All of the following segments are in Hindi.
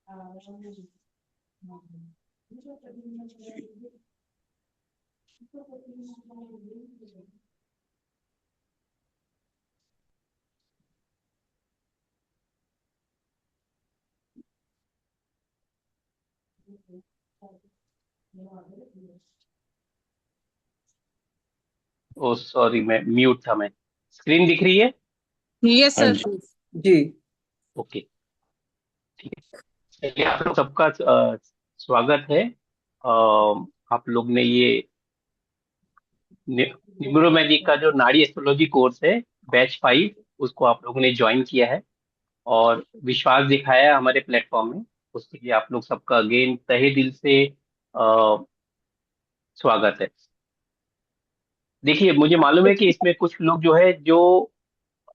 ओ सॉरी, मैं म्यूट था। मैं स्क्रीन दिख रही है? यस हाँ सर। जी। जी। ओके, ठीक है। चलिए, आप लोग सबका स्वागत है। आप लोग ने ये न्यूरोलॉजी का जो नाड़ी एस्ट्रोलॉजी कोर्स है, बैच 5, उसको आप लोगों ने ज्वाइन किया है और विश्वास दिखाया है हमारे प्लेटफॉर्म में। उसके लिए आप लोग सबका अगेन तहे दिल से स्वागत है। देखिए, मुझे मालूम है कि इसमें कुछ लोग जो है, जो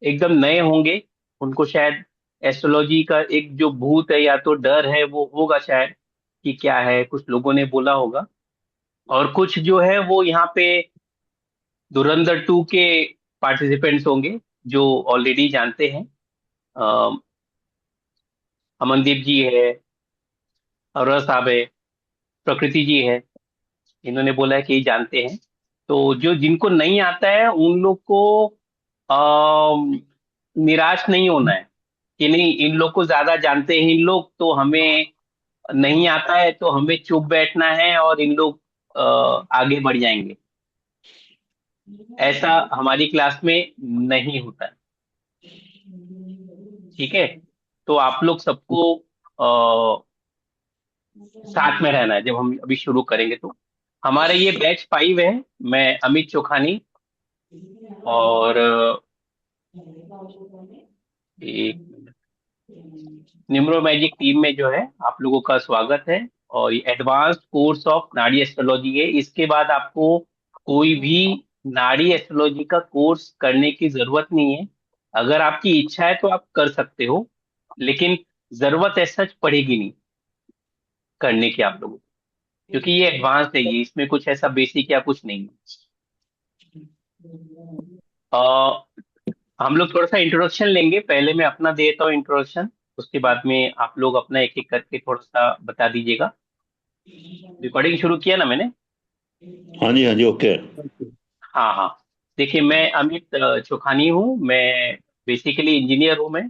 एकदम नए होंगे, उनको शायद एस्ट्रोलॉजी का एक जो भूत है या तो डर है वो होगा शायद, कि क्या है, कुछ लोगों ने बोला होगा। और कुछ जो है वो यहाँ पे धुरंधर 2 के पार्टिसिपेंट्स होंगे, जो ऑलरेडी जानते हैं। अ, अमनदीप जी है, अरोरा साहब है, प्रकृति जी है। इन्होंने बोला है कि ये जानते हैं। तो जो जिनको नहीं आता है उन लोग को निराश नहीं होना है कि नहीं, इन लोग को ज्यादा जानते हैं इन लोग, तो हमें नहीं आता है तो हमें चुप बैठना है और इन लोग आगे बढ़ जाएंगे। ऐसा हमारी क्लास में नहीं होता है। ठीक है? तो आप लोग सबको साथ में रहना है जब हम अभी शुरू करेंगे। तो हमारा ये बैच 5 है। मैं अमित चोखानी, और एक न्यूमरो मैजिक टीम में जो है आप लोगों का स्वागत है। और ये एडवांस्ड कोर्स ऑफ नाड़ी एस्ट्रोलॉजी है। इसके बाद आपको कोई भी नाड़ी एस्ट्रोलॉजी का कोर्स करने की जरूरत नहीं है। अगर आपकी इच्छा है तो आप कर सकते हो, लेकिन जरूरत ऐसा सच पड़ेगी नहीं करने की आप लोगों को, क्योंकि ये एडवांस है। ये इसमें कुछ ऐसा बेसिक या कुछ नहीं है। हम लोग थोड़ा सा इंट्रोडक्शन लेंगे। पहले मैं अपना देता हूँ इंट्रोडक्शन, उसके बाद में आप लोग अपना एक एक करके थोड़ा सा बता दीजिएगा। रिकॉर्डिंग शुरू किया ना मैंने? हाँ जी, हाँ जी, ओके। हाँ हाँ। देखिए, मैं अमित चोखानी हूँ। मैं बेसिकली इंजीनियर हूँ मैं,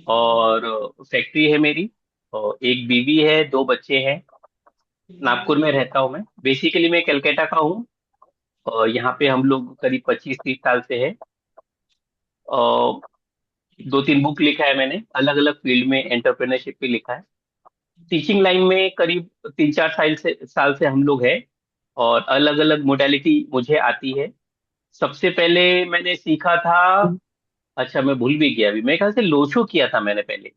और फैक्ट्री है मेरी, और एक बीवी है, 2 बच्चे हैं। नागपुर में रहता हूँ मैं। बेसिकली मैं कलकत्ता का हूँ, और यहाँ पे हम लोग करीब 25-30 साल से है। और 2-3 बुक लिखा है मैंने, अलग अलग फील्ड में एंटरप्रेन्योरशिप पे लिखा है। टीचिंग लाइन में करीब 3-4 साल से हम लोग हैं, और अलग अलग मोडालिटी मुझे आती है। सबसे पहले मैंने सीखा था, अच्छा मैं भूल भी गया अभी, मेरे ख्याल से लोशो किया था मैंने पहले।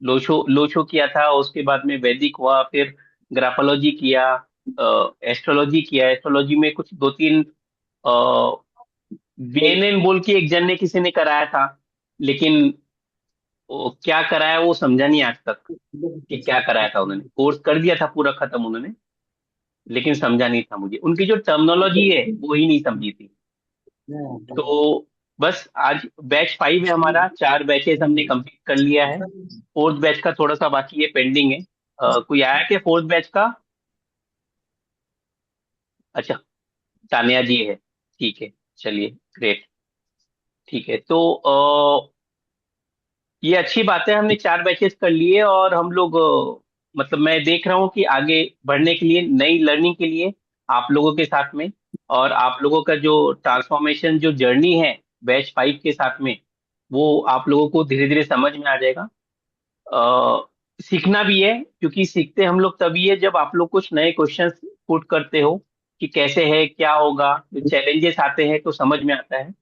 लोशो लोशो किया था, उसके बाद में वैदिक हुआ, फिर ग्राफोलॉजी किया, एस्ट्रोलॉजी किया। एस्ट्रोलॉजी में कुछ 2-3 बीएनएन बोल के एक जन ने किसी ने कराया था, लेकिन वो क्या कराया वो समझा नहीं आज तक कि क्या कराया था। उन्होंने कोर्स कर दिया था पूरा खत्म उन्होंने, लेकिन समझा नहीं था मुझे। उनकी जो टर्मिनोलॉजी है वो ही नहीं समझी थी। तो बस आज बैच 5 है हमारा। 4 बैचेस हमने कंप्लीट कर लिया है। फोर्थ बैच का थोड़ा सा बाकी है, पेंडिंग है। कोई आया क्या फोर्थ बैच का? अच्छा, तानिया जी है। ठीक है, चलिए, ग्रेट। ठीक है, तो ये अच्छी बात है, हमने 4 बैचेस कर लिए। और हम लोग मतलब मैं देख रहा हूँ कि आगे बढ़ने के लिए, नई लर्निंग के लिए आप लोगों के साथ में, और आप लोगों का जो ट्रांसफॉर्मेशन जो जर्नी है बैच 5 के साथ में, वो आप लोगों को धीरे धीरे समझ में आ जाएगा। सीखना भी है, क्योंकि सीखते हम लोग तभी है जब आप लोग कुछ नए क्वेश्चंस पुट करते हो कि कैसे है, क्या होगा, चैलेंजेस आते हैं तो समझ में आता है।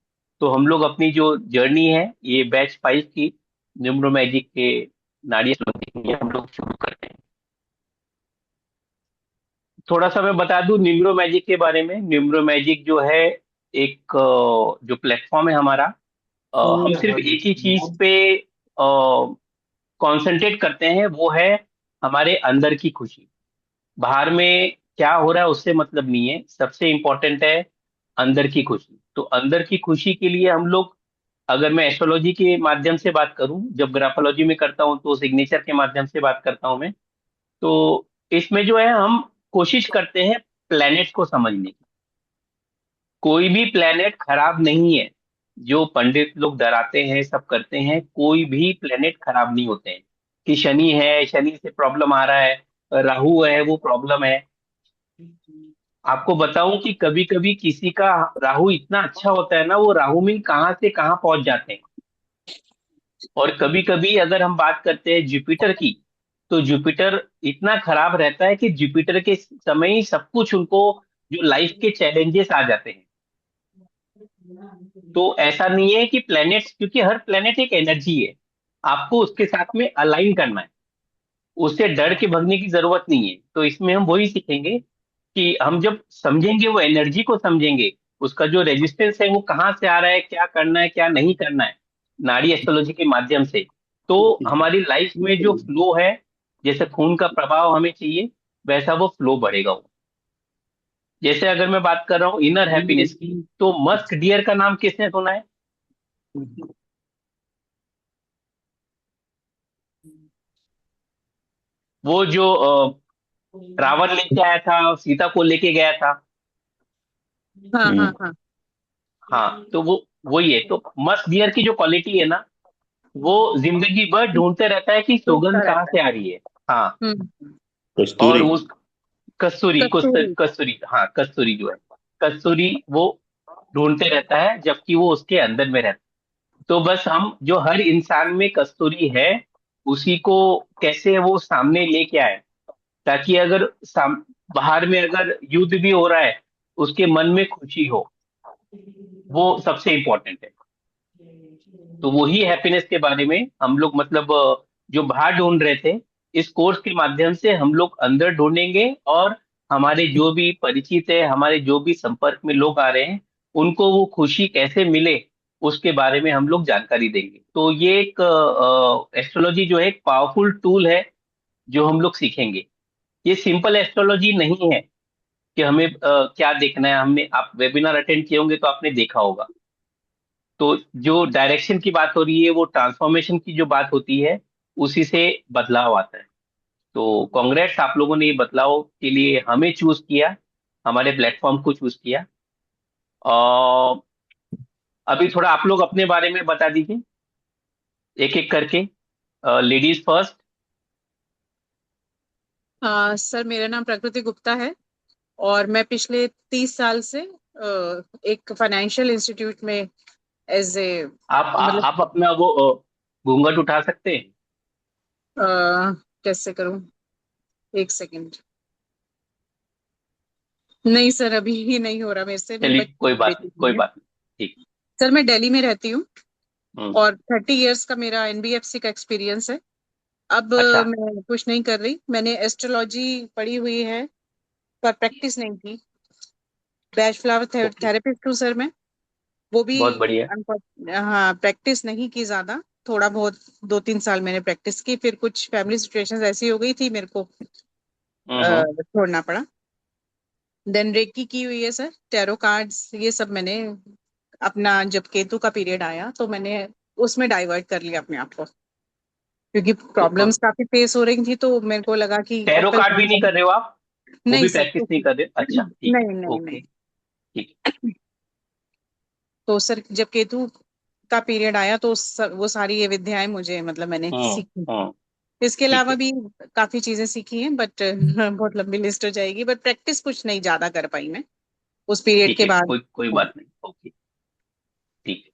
तो हम लोग अपनी जो जर्नी है ये बैच 5 की न्यूमरो मैजिक के नाड़ी एस्ट्रोलॉजी के लिए हम लोग शुरू करते हैं। थोड़ा सा मैं बता दूं न्यूमरो मैजिक के बारे में। न्यूमरो मैजिक जो है एक जो प्लेटफॉर्म है हमारा, हम सिर्फ एक ही चीज पे कंसंट्रेट करते हैं, वो है हमारे अंदर की खुशी। बाहर में क्या हो रहा है उससे मतलब नहीं है, सबसे इम्पोर्टेंट है अंदर की खुशी। तो अंदर की खुशी के लिए हम लोग अगर मैं एस्ट्रोलॉजी के माध्यम से बात करूं, जब ग्राफोलॉजी में करता हूं तो सिग्नेचर के माध्यम से बात करता हूं मैं। तो इसमें जो है हम कोशिश करते हैं प्लैनेट्स को समझने की। कोई भी प्लेनेट खराब नहीं है। जो पंडित लोग डराते हैं, सब करते हैं, कोई भी प्लेनेट खराब नहीं होते हैं। कि शनि है, शनि से प्रॉब्लम आ रहा है, राहु है, वो प्रॉब्लम है। आपको बताऊं कि कभी कभी किसी का राहु इतना अच्छा होता है ना, वो राहु मिल कहाँ से कहाँ पहुंच जाते हैं। और कभी कभी अगर हम बात करते हैं जुपिटर की, तो जुपिटर इतना खराब रहता है कि जुपिटर के समय ही सब कुछ उनको, जो लाइफ के चैलेंजेस आ जाते हैं। तो ऐसा नहीं है कि प्लैनेट्स, क्योंकि हर प्लैनेट एक एनर्जी है, आपको उसके साथ में अलाइन करना है। उससे डर के भगने की जरूरत नहीं है। तो इसमें हम वही सीखेंगे कि हम जब समझेंगे, वो एनर्जी को समझेंगे, उसका जो रेजिस्टेंस है वो कहाँ से आ रहा है, क्या करना है क्या नहीं करना है, नाड़ी एस्ट्रोलॉजी के माध्यम से। तो हमारी लाइफ में जो फ्लो है, जैसे खून का प्रभाव हमें चाहिए, वैसा वो फ्लो बढ़ेगा वो। जैसे अगर मैं बात कर रहा हूँ इनर हैप्पीनेस की, तो मस्क डियर का नाम किसने सुना है? वो जो रावण लेके आया था, सीता को लेके गया था। हाँ हाँ हम्म। हाँ। हाँ, तो वो वही है। तो मस्ट डियर की जो क्वालिटी है ना, वो जिंदगी भर ढूंढते रहता है कि टूटता सुगंध कहाँ रहता है। से आ रही है। हाँ। हम्म। और कस्तूरी। उस कस्तूरी, कस्तूरी। कस्तूरी, हाँ कस्तूरी जो है, कस्तूरी वो ढूंढते रहता है, जबकि वो उसके अंदर में रहता है। तो बस हम जो हर इंसान में कस्तूरी है, उसी को कैसे वो सामने लेके आए, ताकि अगर बाहर में अगर युद्ध भी हो रहा है, उसके मन में खुशी हो। वो सबसे इम्पोर्टेंट है। तो वही हैप्पीनेस के बारे में हम लोग, मतलब जो बाहर ढूंढ रहे थे, इस कोर्स के माध्यम से हम लोग अंदर ढूंढेंगे। और हमारे जो भी परिचित है, हमारे जो भी संपर्क में लोग आ रहे हैं, उनको वो खुशी कैसे मिले, उसके बारे में हम लोग जानकारी देंगे। तो ये एक एस्ट्रोलॉजी जो है एक पावरफुल टूल है, जो हम लोग सीखेंगे। ये सिंपल एस्ट्रोलॉजी नहीं है कि हमें क्या देखना है। हमने, आप वेबिनार अटेंड किए होंगे तो आपने देखा होगा। तो जो डायरेक्शन की बात हो रही है, वो ट्रांसफॉर्मेशन की जो बात होती है, उसी से बदलाव आता है। तो कांग्रेस, आप लोगों ने ये बदलाव के लिए हमें चूज किया, हमारे प्लेटफॉर्म को चूज किया। और अभी थोड़ा आप लोग अपने बारे में बता दीजिए, एक एक करके। Ladies first. सर मेरा नाम प्रकृति गुप्ता है और मैं पिछले 30 साल से एक फाइनेंशियल इंस्टीट्यूट में एज ए मतलब आप अपना वो घूंघट उठा सकते हैं? अ, कैसे करूं, एक सेकंड। नहीं सर, अभी ही नहीं हो रहा मेरे से, मेरी चलिए, बच्ची बेटी कोई भी है। बात नहीं। ठीक। सर मैं दिल्ली में रहती हूँ हम्म। और 30 इयर्स का मेरा एनबीएफसी का एक्सपीरियंस है। अब अच्छा। मैं कुछ नहीं कर रही, मैंने एस्ट्रोलॉजी पढ़ी हुई है पर प्रैक्टिस नहीं की। Batch flower okay. थेरेपिस्ट हूँ सर मैं, वो भी बहुत बढ़िया। हाँ प्रैक्टिस नहीं की ज्यादा, थोड़ा बहुत 2-3 साल मैंने प्रैक्टिस की, फिर कुछ फैमिली सिचुएशंस ऐसी हो गई थी मेरे को हम्म। छोड़ना पड़ा। देन रेकी की हुई है सर, टैरो कार्ड्स ये सब मैंने अपना, जब केतु का पीरियड आया तो मैंने उसमें डाइवर्ट कर लिया अपने आप को, क्योंकि तो प्रॉब्लम्स काफी फेस हो रही थी तो मेरे को लगा कि अब टैरो तो कार्ड भी नहीं कर रहे हो आप? वो नहीं भी सर प्रैक्टिस कुछ नहीं कर रहे? अच्छा, ठीक है। नहीं नहीं ओके। नहीं। ठीक। तो सर जब केतु का पीरियड आया तो वो सारी ये विद्याएं मुझे, मतलब मैंने हम्म। सीखी। हम्म। इसके ठीक अलावा है। भी काफी चीजें सीखी हैं बट बहुत लंबी लिस्ट हो जाएगी, बट प्रैक्टिस कुछ नहीं ज्यादा कर पाई मैं उस पीरियड ठीक के है, बाद। कोई हाँ। बात नहीं। ओके। ठीक है।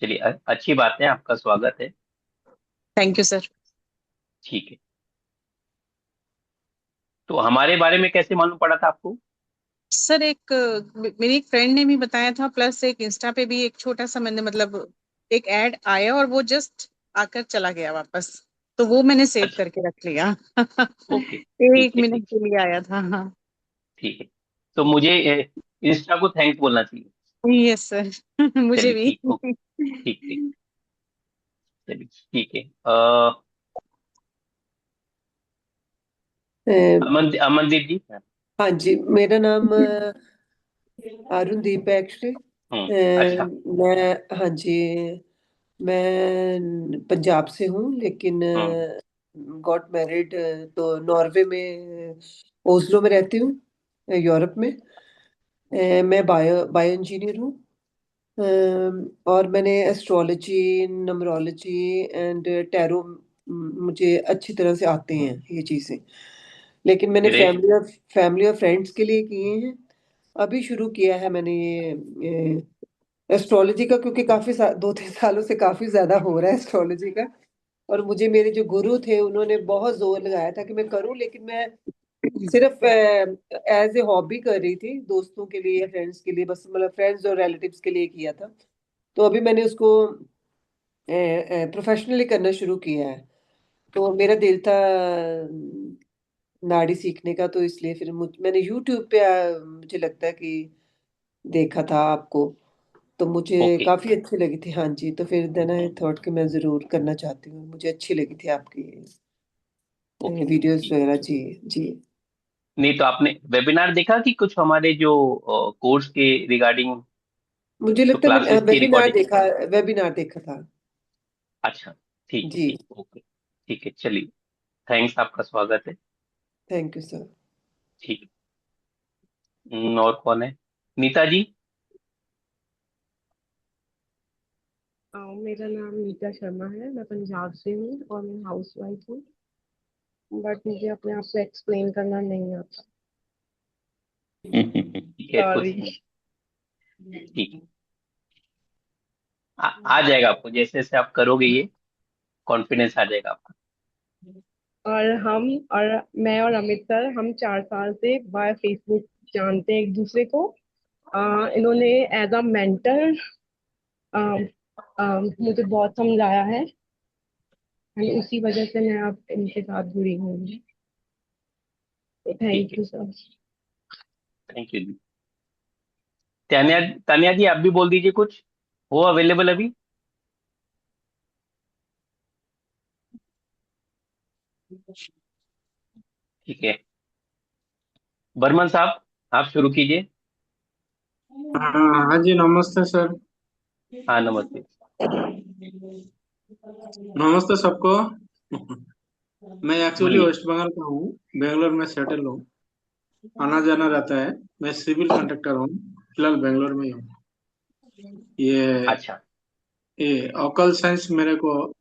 चलिए, अच्छी बात है, आपका स्वागत है। Thank you sir. ठीक है। तो हमारे बारे में कैसे मालूम पड़ा था आपको? सर एक मेरी एक फ्रेंड ने भी बताया था, प्लस एक इंस्टा पे भी एक छोटा सा मैंने, मतलब एक ऐड आया और वो जस्ट आकर चला गया वापस, तो वो मैंने सेव अच्छा। करके रख लिया। ओके। एक ठीक है। मिनट ठीक। के लिए आया था, हाँ। ठीक है। तो मुझे इंस्टा को थैंक्स बोलना चाहिए। Yes sir. मुझे चलिए, भी। ठीक। ओके। ठीक ठीक। चलिए, ठीक है। अ, अमनदीप जी। हाँ जी, मेरा नाम अरुणदीप है एक्चुअली। अच्छा। मैं, हाँ जी, मैं पंजाब से हूँ, लेकिन हम्म। गॉट मैरिड तो नॉर्वे में, ओस्लो में रहती हूँ, यूरोप में। मैं बायो इंजीनियर हूँ। और मैंने एस्ट्रोलॉजी, नमरोलॉजी एंड टैरो, मुझे अच्छी तरह से आते हैं ये चीज़ें। लेकिन मैंने ग्रेट। फैमिली और फ्रेंड्स के लिए किए हैं। अभी शुरू किया है मैंने ये एस्ट्रोलॉजी का, क्योंकि 2-3 सालों से काफी ज्यादा हो रहा है एस्ट्रोलॉजी का। और मुझे मेरे जो गुरु थे उन्होंने बहुत जोर लगाया था कि मैं करूं, लेकिन मैं सिर्फ एज ए हॉबी कर रही थी, दोस्तों के लिए, फ्रेंड्स के लिए, बस मतलब फ्रेंड्स और रिलेटिव्स के लिए किया था। तो अभी मैंने उसको प्रोफेशनली करना शुरू किया है। तो मेरा दिल था नाड़ी सीखने का, तो इसलिए फिर मैंने यूट्यूब पे मुझे लगता है कि देखा था आपको, तो मुझे ओके। काफी अच्छी लगी थी। हाँ जी, तो फिर देन आई थॉट कि मैं जरूर करना चाहती हूँ, मुझे अच्छी लगी थी आपकी ओके। वीडियोस वगैरह जी। जी, नहीं तो आपने वेबिनार देखा कि कुछ हमारे जो कोर्स के रिगार्डिंग, मुझे जो लगता है मैंने क्लासेस की रिकॉर्डिंग। वेबिनार देखा था। अच्छा। ठीक है, जी, ठीक, ओके। ठीक है, चलिए। थैंक्स, आपका स्वागत है। Thank you sir. ठीक। और कौन है? नीता जी। मेरा नाम नीता शर्मा है। मैं पंजाब से हूँ और मैं हाउस वाइफ हूँ। बट मुझे अपने आप को एक्सप्लेन करना नहीं आता। ठीक है, कुछ सॉरी। नहीं। ठीक है। आ जाएगा आपको, जैसे जैसे आप करोगे ये कॉन्फिडेंस आ जाएगा आपका। और हम और मैं और अमित सर, हम 4 साल से बाय फेसबुक जानते हैं एक दूसरे को। इन्होंने एज अ मेंटर मुझे बहुत समझाया है। and उसी वजह से मैं अब इनके साथ जुड़ी हूँ। ठीक थैंक है। You sir. थैंक यू जी। तानिया, तानिया जी, आप भी बोल दीजिए कुछ। हो अवेलेबल अभी? ठीक है। बर्मन साहब, आप शुरू कीजिए। हाँ हाँ जी, नमस्ते सर। हाँ, नमस्ते। नमस्ते सबको। मैं एक्चुअली बोलिए। वेस्ट बंगाल का हूँ, बेंगलोर में सेटल हूँ। आना जाना रहता है। मैं सिविल कंडक्टर हूँ, फिलहाल बेंगलोर में ही हूँ। ये अच्छा। ये ऑकल साइंस मेरे को,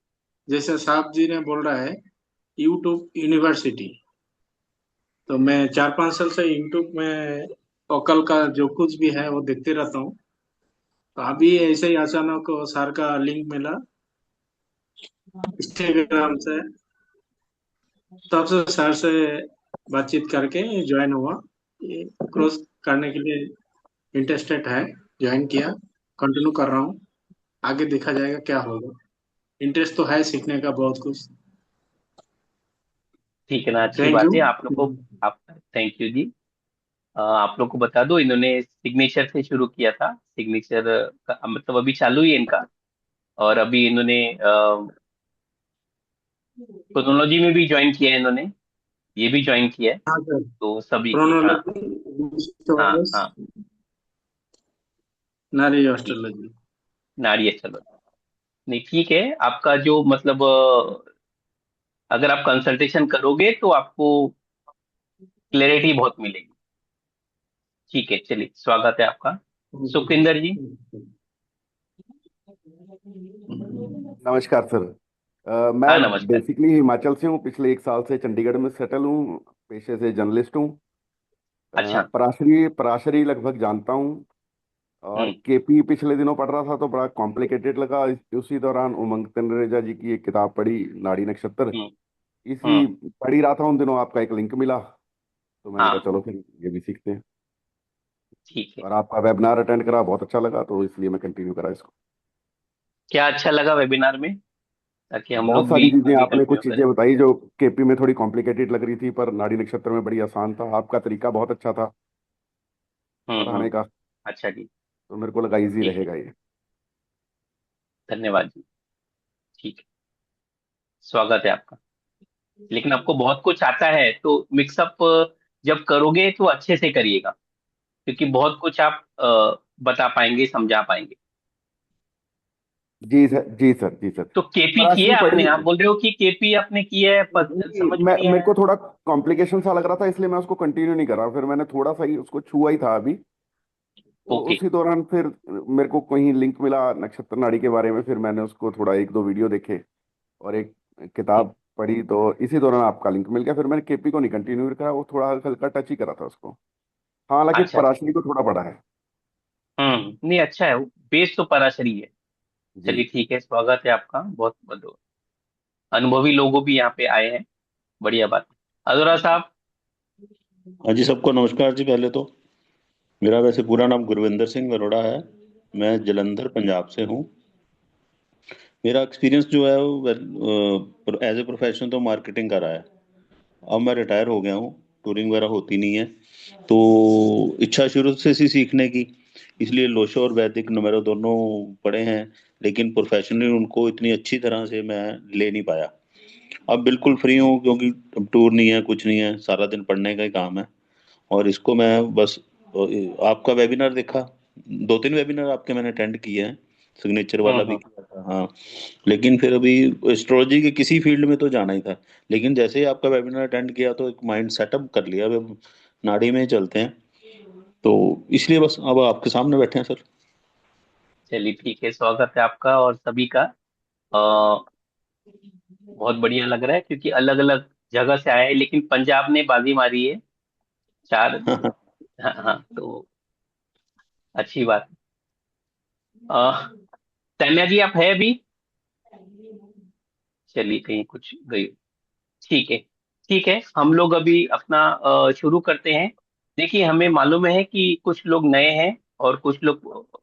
जैसे साहब जी ने बोल रहा है, यूट्यूब यूनिवर्सिटी। तो मैं 4-5 साल से यूट्यूब में ऑकल का जो कुछ भी है वो देखते रहता हूँ। तो अभी ऐसे ही अचानक सर का लिंक मिला इंस्टाग्राम से, तब से सर से बातचीत करके ज्वाइन हुआ। ये क्रॉस करने के लिए इंटरेस्टेड है, ज्वाइन किया, कंटिन्यू कर रहा हूँ। आगे देखा जाएगा क्या होगा। इंटरेस्ट तो है सीखने का बहुत कुछ। ठीक है ना, अच्छी थैंक यू। बात है आप लोग को। आप, थैंक यू जी। आप लोग को बता दो, इन्होंने सिग्नेचर से शुरू किया था। सिग्नेचर का मतलब अभी चालू ही है इनका। और अभी इन्होंने क्रोनोलॉजी में भी ज्वाइन किया है इन्होंने। ये भी ज्वाइन किया है। हाँ सर, तो सभी। हाँ, हाँ, क्रोनोलॉजी, हाँ। नारी ठीक। एस्ट्रोलॉजी। नारी है, चलो। नहीं, ठीक है। आपका जो मतलब अगर आप कंसल्टेशन करोगे तो आपको क्लैरिटी बहुत मिलेगी। ठीक है, चलिए, स्वागत है आपका। सुखविंदर जी। नमस्कार सर। हाँ, मैं नमस्कार। बेसिकली हिमाचल से हूँ, पिछले 1 साल से चंडीगढ़ में सेटल हूँ। पेशे से जर्नलिस्ट हूँ। अच्छा। पराशरी पराशरी लगभग जानता हूँ। और हम्म। केपी पिछले दिनों पढ़ रहा था तो बड़ा कॉम्प्लिकेटेड लगा। उसी दौरान उमंग तंद्रेजा जी की एक किताब पढ़ी, नाड़ी नक्षत्र। हम्म। इसी हम्म। पढ़ ही रहा था उन दिनों, आपका एक लिंक मिला, तो मैंने कहा हाँ। चलो फिर ये भी सीखते हैं। ठीक है। और आपका वेबिनार अटेंड करा, बहुत अच्छा लगा, तो इसलिए मैं कंटिन्यू करा इसको। क्या अच्छा लगा वेबिनार में, ताकि हम बहुत लोग भी सारी चीजें आगे आपने, कंटिन्यू कुछ करें? चीजें बताई जो केपी में थोड़ी कॉम्प्लिकेटेड लग रही थी, पर नाड़ी नक्षत्र में बड़ी आसान था। आपका तरीका बहुत अच्छा था हम्म। पढ़ाने का, अच्छा जी। तो मेरे को लगा इजी ठीक है। रहेगा ये। धन्यवाद जी। ठीक है। स्वागत है आपका। लेकिन आपको बहुत कुछ आता है, तो मिक्सअप जब करोगे तो अच्छे से करिएगा। क्योंकि बहुत कुछ आप बता पाएंगे, समझा पाएंगे। जी सर, जी सर, जी सर। तो केपी किया पराशरी आपने? पढ़ी। आप बोल रहे हो कि केपी आपने किया है, जी, समझ में मैं नहीं मेरे आया। को थोड़ा कॉम्प्लिकेशन सा लग रहा था, इसलिए मैं उसको कंटिन्यू नहीं करा। फिर मैंने थोड़ा सा ही उसको छुआ ही था अभी। तो ओके। उसी दौरान फिर मेरे को कहीं लिंक मिला नक्षत्र नाड़ी के बारे में, फिर मैंने उसको थोड़ा एक दो वीडियो देखे और एक किताब पढ़ी, तो इसी दौरान आपका लिंक मिल गया। फिर मैंने केपी को नहीं कंटिन्यू करा, वो थोड़ा हल्का हल्का टच ही करा था उसको। हाँ, हालांकि अच्छा अच्छा। पराशरी को थोड़ा पढ़ा है। नहीं, अच्छा है, बेस तो पराशरी है। जी। चलिए ठीक है, स्वागत है आपका। बहुत बहुत अनुभवी लोगों भी यहाँ पे आए हैं, बढ़िया बात। अधूरा साहब। हाँ जी, सबको नमस्कार जी। पहले तो मेरा वैसे पूरा नाम गुरविंदर सिंह नरोड़ा है। मैं जलंधर पंजाब से हूँ। मेरा एक्सपीरियंस जो है वो एज ए प्रोफेशन तो मार्केटिंग का रहा है। अब मैं रिटायर हो गया हूँ, टूरिंग वगैरह होती नहीं है। तो इच्छा शुरू से सी सीखने की, इसलिए लोशो और वैदिक नुमेरो दोनों पढ़े हैं। लेकिन प्रोफेशनली उनको इतनी अच्छी तरह से मैं ले नहीं पाया। अब बिल्कुल फ्री हूँ, क्योंकि अब टूर नहीं है, कुछ नहीं है, सारा दिन पढ़ने का ही काम है। और इसको मैं बस आपका वेबिनार देखा, दो तीन वेबिनार आपके मैंने अटेंड किए हैं, सिग्नेचर वाला भी हम्म। किया था, हाँ। लेकिन फिर अभी एस्ट्रोलॉजी के किसी फील्ड में तो जाना ही था। लेकिन जैसे ही आपका वेबिनार अटेंड किया तो एक माइंड सेटअप कर लिया, अब नाड़ी में ही चलते हैं। तो इसलिए बस अब आपके सामने बैठे हैं सर। चलिए ठीक है, स्वागत है आपका और सभी का। बहुत बढ़िया लग रहा है, क्योंकि अलग अलग जगह से आए हैं, लेकिन पंजाब ने बाजी मारी है। चार। हाँ हाँ, तो अच्छी बात। तन्या जी, आप है अभी? चलिए, कहीं कुछ गई। ठीक है। ठीक है, हम लोग अभी अपना शुरू करते हैं। देखिए, हमें मालूम है कि कुछ लोग नए हैं और कुछ लोग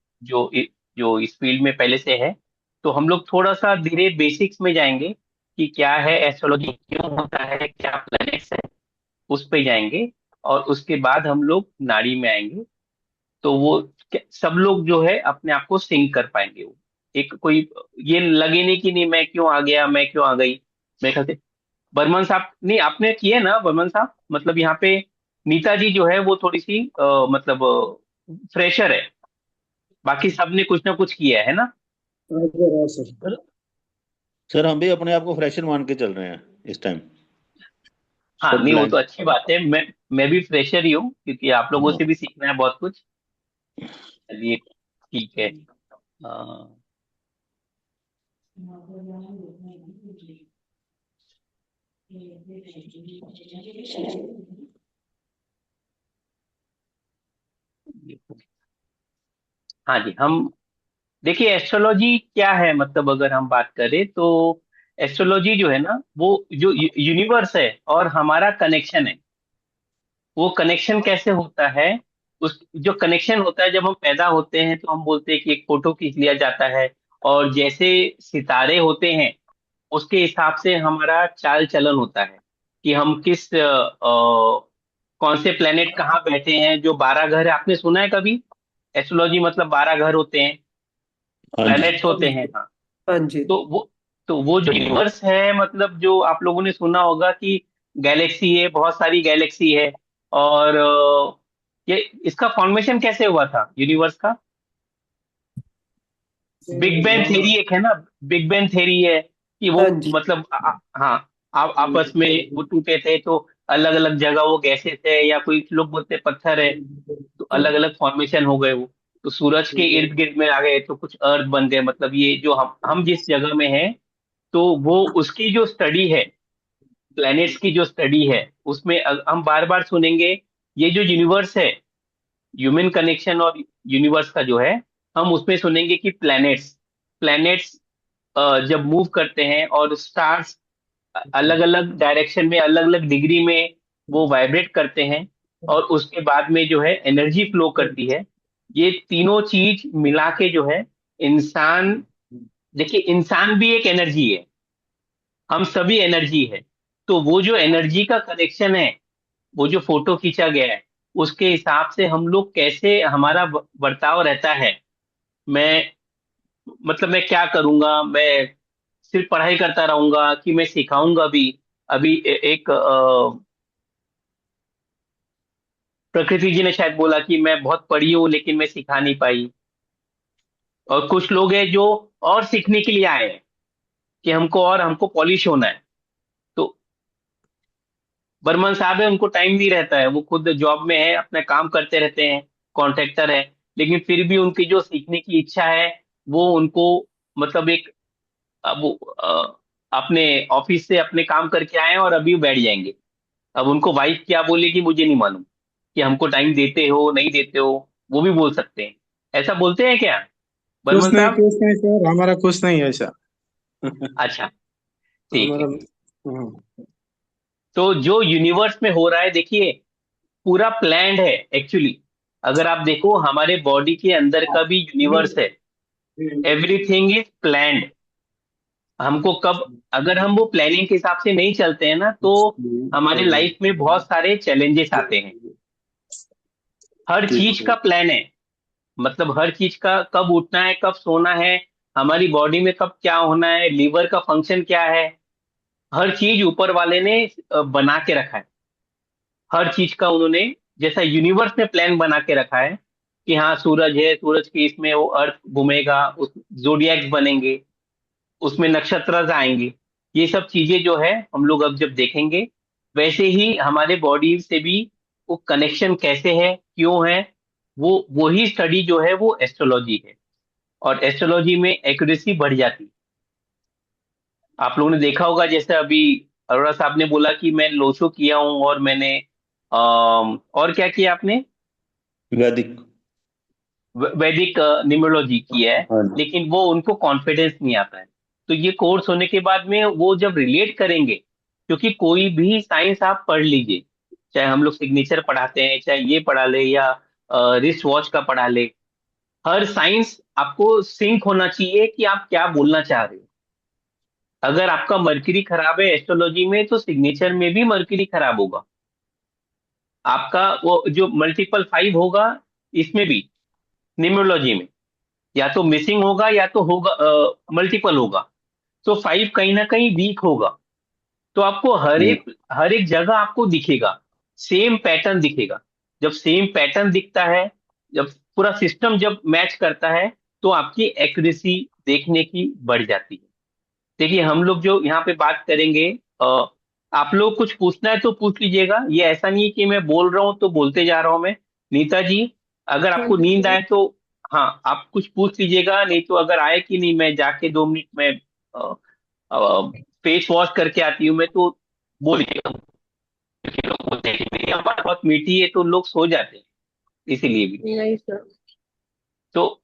जो इस फील्ड में पहले से है। तो हम लोग थोड़ा सा धीरे बेसिक्स में जाएंगे कि क्या है एस्ट्रोलॉजी, क्यों होता है, क्या प्लैनेट्स है, उस पे जाएंगे। और उसके बाद हम लोग नाड़ी में आएंगे। तो वो सब लोग जो है अपने आप को सिंक कर पाएंगे। वो एक कोई ये लगे नहीं कि नहीं मैं क्यों आ गया, मैं क्यों आ गई। मेरे ख्याल से बर्मन साहब, नहीं आपने किए ना बर्मन साहब, मतलब यहाँ पे नीता जी जो है वो थोड़ी सी मतलब फ्रेशर है। बाकी सबने कुछ ना कुछ किया है ना। सर। सर, सर हम भी अपने आप को फ्रेशर मान के चल रहे हैं इस टाइम। हाँ, सब नहीं वो ब्लैंक। तो अच्छी बात है। मैं भी फ्रेशर ही हूँ, क्योंकि आप लोगों हाँ। से भी सीखना है बहुत कुछ। चलिए ठीक है। अ, हाँ जी, हम देखिए एस्ट्रोलॉजी क्या है, मतलब अगर हम बात करें तो एस्ट्रोलॉजी जो है ना, वो जो यूनिवर्स है और हमारा कनेक्शन है। वो कनेक्शन कैसे होता है? उस जो कनेक्शन होता है, जब हम पैदा होते हैं तो हम बोलते हैं कि एक फोटो खींच लिया जाता है। और जैसे सितारे होते हैं, उसके हिसाब से हमारा चाल चलन होता है कि हम किस कौन से प्लेनेट कहाँ बैठे हैं। जो 12 घर है, आपने सुना है कभी? एस्ट्रोलॉजी मतलब 12 घर होते हैं, हाँ जी। प्लैनेट्स हाँ होते हैं, जी। हाँ। हाँ जी। तो वो जो यूनिवर्स है, मतलब जो आप लोगों ने सुना होगा कि गैलेक्सी है, बहुत सारी गैलेक्सी है। और ये इसका फॉर्मेशन कैसे हुआ था यूनिवर्स का? बिग बैंग थ्योरी एक है ना, बिग बैंग थ्योरी है कि वो हाँ जी। मतलब हाँ, आपस में वो टूटे थे, तो अलग अलग जगह वो गैसेस है, या कोई लोग बोलते हैं पत्थर है। तो अलग अलग फॉर्मेशन हो गए वो। तो सूरज के इर्द गिर्द में आ गए तो कुछ अर्थ बन गए, मतलब ये जो हम जिस जगह में हैं, तो वो उसकी जो स्टडी है, प्लैनेट्स की जो स्टडी है, उसमें हम बार बार सुनेंगे ये जो यूनिवर्स है, ह्यूमन कनेक्शन और यूनिवर्स का जो है, हम उसमें सुनेंगे कि प्लैनेट्स प्लैनेट्स जब मूव करते हैं और स्टार्स अलग अलग डायरेक्शन में, अलग अलग डिग्री में वो वाइब्रेट करते हैं। और उसके बाद में जो है एनर्जी फ्लो करती है। ये तीनों चीज मिला के जो है इंसान, देखिए इंसान भी एक एनर्जी है, हम सभी एनर्जी है। तो वो जो एनर्जी का कनेक्शन है, वो जो फोटो खींचा गया है, उसके हिसाब से हम लोग कैसे हमारा बर्ताव रहता है। मैं मतलब मैं क्या करूंगा, मैं सिर्फ पढ़ाई करता रहूंगा कि मैं सिखाऊंगा भी? अभी एक प्रकृति जी ने शायद बोला कि मैं बहुत पढ़ी हूँ लेकिन मैं सिखा नहीं पाई। और कुछ लोग हैं जो और सीखने के लिए आए हैं कि हमको पॉलिश होना है। तो बर्मन साहब है, उनको टाइम नहीं रहता है, वो खुद जॉब में है, अपना काम करते रहते हैं, कॉन्ट्रैक्टर है। लेकिन फिर भी उनकी जो सीखने की इच्छा है वो उनको, मतलब एक, अब वो अपने ऑफिस से अपने काम करके आए हैं और अभी बैठ जाएंगे। अब उनको वाइफ क्या बोलेगी मुझे नहीं मालूम, कि हमको टाइम देते हो नहीं देते हो, वो भी बोल सकते हैं। ऐसा बोलते हैं क्या बर्मन साहब? कुछ नहीं सर, हमारा कुछ नहीं है ऐसा। अच्छा, ठीक हमारा है। तो जो यूनिवर्स में हो रहा है, देखिए, पूरा प्लान्ड है एक्चुअली। अगर आप देखो हमारे बॉडी के अंदर का भी यूनिवर्स है, एवरीथिंग इज प्लान्ड। हमको कब, अगर हम वो प्लानिंग के हिसाब से नहीं चलते हैं ना, तो हमारे लाइफ में बहुत सारे चैलेंजेस आते हैं। हर चीज का प्लान है, मतलब हर चीज का, कब उठना है कब सोना है, हमारी बॉडी में कब क्या होना है, लीवर का फंक्शन क्या है, हर चीज ऊपर वाले ने बना के रखा है। हर चीज का उन्होंने, जैसा यूनिवर्स ने प्लान बना के रखा है कि हाँ सूरज है, सूरज के इसमें वो अर्थ घूमेगा, उस जोडिएक्स बनेंगे, उसमें नक्षत्र आएंगे। ये सब चीजें जो है हम लोग अब जब देखेंगे, वैसे ही हमारे बॉडी से भी वो कनेक्शन कैसे है, क्यों है, वो ही स्टडी जो है वो एस्ट्रोलॉजी है। और एस्ट्रोलॉजी में एक्यूरेसी बढ़ जाती है। आप लोगों ने देखा होगा, जैसे अभी अरोड़ा साहब ने बोला कि मैं लोचो किया हूँ, और मैंने और क्या किया आपने? वैदिक। वैदिक न्यूमरोलॉजी की है। हाँ जी। लेकिन वो उनको कॉन्फिडेंस नहीं आता है। तो ये कोर्स होने के बाद में वो जब रिलेट करेंगे, क्योंकि कोई भी साइंस आप पढ़ लीजिए, चाहे हम लोग सिग्नेचर पढ़ाते हैं, चाहे ये पढ़ा ले, या रिस्ट वॉच का पढ़ा ले, हर साइंस आपको सिंक होना चाहिए कि आप क्या बोलना चाह रहे हो। अगर आपका मर्क्यूरी खराब है एस्ट्रोलॉजी में, तो सिग्नेचर में भी मर्क्यूरी खराब होगा। आपका वो जो मल्टीपल 5 होगा, इसमें भी, न्यूमरोलॉजी में, या तो मिसिंग होगा या तो होगा मल्टीपल होगा। तो 5 कहीं ना कहीं वीक होगा। तो आपको हर एक जगह आपको दिखेगा, सेम पैटर्न दिखेगा। जब सेम पैटर्न दिखता है, जब पूरा सिस्टम जब मैच करता है, तो आपकी एक्यूरेसी देखने की बढ़ जाती है। देखिए, हम लोग जो यहाँ पे बात करेंगे, आप लोग कुछ पूछना है तो पूछ लीजिएगा। ये ऐसा नहीं है कि मैं बोल रहा हूँ तो बोलते जा रहा हूँ मैं। नीता जी, अगर आपको नींद आए तो हाँ आप कुछ पूछ लीजिएगा, नहीं तो अगर आए कि नहीं मैं जाके 2 मिनट में फेस वॉश करके आती हूँ मैं, तो बोलिएगा। क्योंकि लोग बोलते हैं कि मेरी आवाज बहुत मीठी है, तो लोग सो जाते हैं, इसीलिए भी। नहीं सर। तो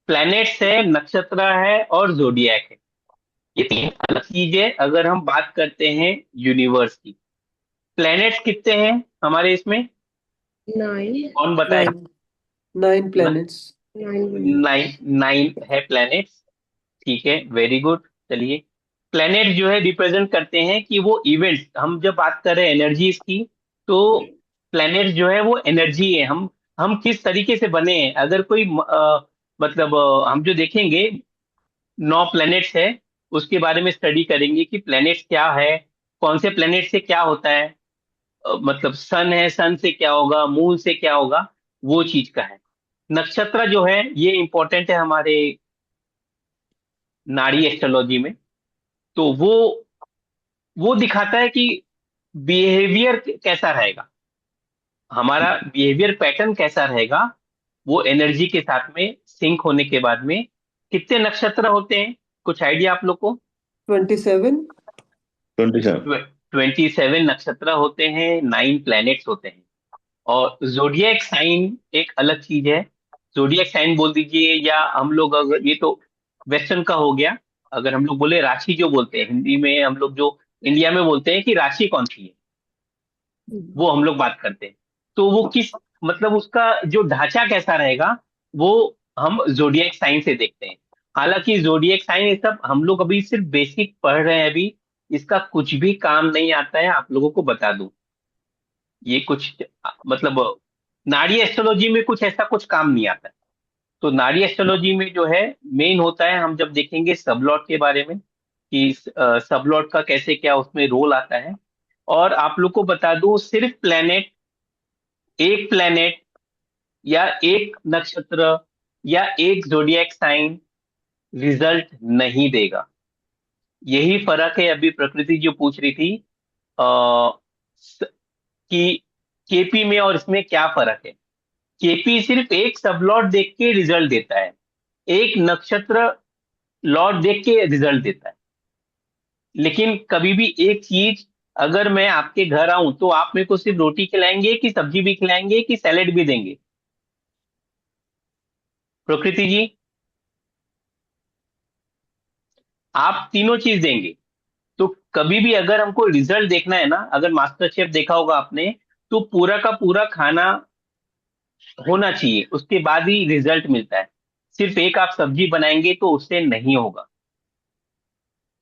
प्लैनेट्स है, नक्षत्र है और जोडियक है। ये 3 अलग चीजें। अगर हम बात करते हैं यूनिवर्स की, प्लैनेट्स कितने हैं हमारे इसमें, 9। कौन बताए? 9 प्लैनेट्स। 9। 9 है प्लैनेट्स। ठीक है, वेरी गुड। चलिए, प्लैनेट जो है रिप्रेजेंट करते हैं कि वो इवेंट्स, हम जब बात कर रहे हैं एनर्जीज की, तो प्लैनेट जो है वो एनर्जी है। हम किस तरीके से बने हैं, अगर कोई मतलब हम जो देखेंगे 9 प्लैनेट्स है, उसके बारे में स्टडी करेंगे कि प्लैनेट्स क्या है, कौन से प्लैनेट से क्या होता है। मतलब सन है, सन से क्या होगा, मून से क्या होगा, वो चीज का है। नक्षत्र जो है ये इंपॉर्टेंट है हमारे नाड़ी एस्ट्रोलॉजी में। तो वो दिखाता है कि बिहेवियर कैसा रहेगा, हमारा बिहेवियर पैटर्न कैसा रहेगा। वो एनर्जी के साथ में सिंक होने के बाद में, कितने नक्षत्र होते हैं, कुछ आइडिया आप लोग को? 27। 27। 27 नक्षत्र होते हैं, 9 प्लैनेट्स होते हैं। और जोडियक साइन एक अलग चीज है। जोडियक साइन बोल दीजिए, या हम लोग, अगर ये तो वेस्टर्न का हो गया, अगर हम लोग बोले राशि, जो बोलते हैं हिंदी में, हम लोग जो इंडिया में बोलते हैं कि राशि कौन सी है, वो हम लोग बात करते हैं। तो वो किस, मतलब उसका जो ढांचा कैसा रहेगा, वो हम जोडियक साइन से देखते हैं। हालांकि जोडियक साइन ये सब हम लोग अभी सिर्फ बेसिक पढ़ रहे हैं अभी, इसका कुछ भी काम नहीं आता है, आप लोगों को बता दूं। ये कुछ, मतलब नाड़ी एस्ट्रोलॉजी में कुछ ऐसा कुछ काम नहीं आता है। तो नाड़ी एस्ट्रोलॉजी में जो है मेन होता है, हम जब देखेंगे सबलॉट के बारे में, कि सबलॉट का कैसे क्या उसमें रोल आता है। और आप लोग को बता दूं, सिर्फ प्लेनेट एक प्लेनेट या एक नक्षत्र या एक जोडिएक साइन रिजल्ट नहीं देगा। यही फर्क है। अभी प्रकृति जो पूछ रही थी आ, कि केपी में और इसमें क्या फर्क है। केपी सिर्फ एक सब लॉट देख के रिजल्ट देता है, एक नक्षत्र लॉट देख के रिजल्ट देता है। लेकिन कभी भी एक चीज, अगर मैं आपके घर आऊं तो आप मेरे को सिर्फ रोटी खिलाएंगे कि सब्जी भी खिलाएंगे कि सैलेड भी देंगे? प्रकृति जी, आप तीनों चीज देंगे। तो कभी भी अगर हमको रिजल्ट देखना है ना, अगर मास्टर शेफ देखा होगा आपने, तो पूरा का पूरा खाना होना चाहिए, उसके बाद ही रिजल्ट मिलता है। सिर्फ एक आप सब्जी बनाएंगे तो उससे नहीं होगा।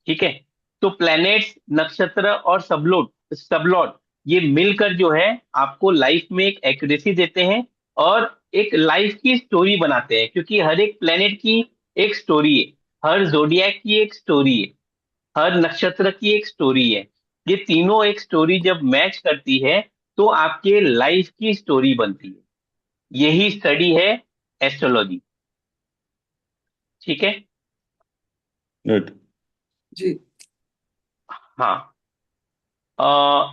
ठीक है। तो प्लैनेट्स, नक्षत्र और सबलोट सबलॉट, ये मिलकर जो है आपको लाइफ में एक एक्यूरेसी देते हैं और एक लाइफ की स्टोरी बनाते हैं, क्योंकि हर एक प्लैनेट की एक स्टोरी है, हर जोडियाक की एक स्टोरी है, हर नक्षत्र की एक स्टोरी है। ये तीनों एक स्टोरी जब मैच करती है तो आपके लाइफ की स्टोरी बनती है। यही स्टडी है एस्ट्रोलॉजी। ठीक है। गुड। जी। हाँ।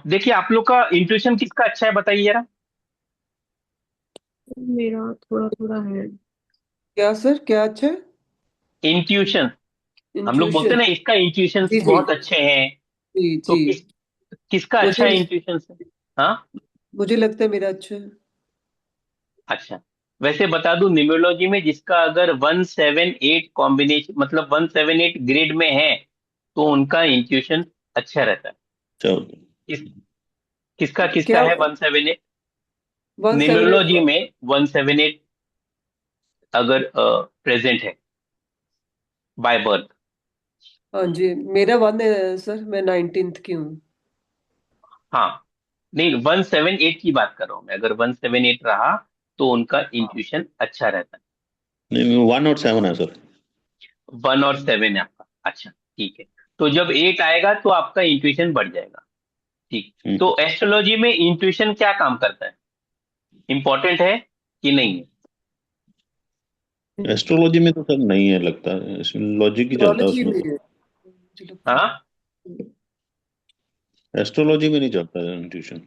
देखिए, आप लोग का इंट्यूशन किसका अच्छा है बताइए जरा। मेरा थोड़ा थोड़ा है। क्या सर, क्या अच्छा है? इंट्यूशन, हम लोग बोलते इंट्यूशन। हैं ना इसका इंट्यूशन जी जी बहुत अच्छे हैं। जी तो जी। किसका अच्छा मुझे है इंट्यूशन से? हाँ। मुझे लगता है मेरा अच्छा है। अच्छा, वैसे बता दूं, न्यूमरोलॉजी में जिसका अगर 178 कॉम्बिनेशन, मतलब 178 ग्रेड में है, तो उनका इंट्यूशन अच्छा रहता है। चलो। किस किसका किसका क्या? है 178? 178? न्यूमरोलॉजी में 178 अगर प्रेजेंट है बाय बर्थ। हाँ जी, मेरा 1 है सर, मैं 19th की हूँ। हाँ, नहीं, 178 की बात कर रहा हूं मैं। अगर 178 रहा तो उनका इंट्यूशन अच्छा रहता है। नहीं, 1 और 7 है सर। 1 और 7 है आपका। अच्छा, ठीक है। तो जब 8 आएगा तो आपका इंट्यूशन बढ़ जाएगा। ठीक। तो एस्ट्रोलॉजी में इंट्यूशन क्या काम करता है? इंपॉर्टेंट है कि नहीं है? एस्ट्रोलॉजी में तो सर नहीं है लगता, लॉजिक ही चलता है एस्ट्रोलॉजी उसमें में तो। है, मुझे लगता है। हाँ। एस्ट्रोलॉजी में नहीं चलता है ट्यूशन।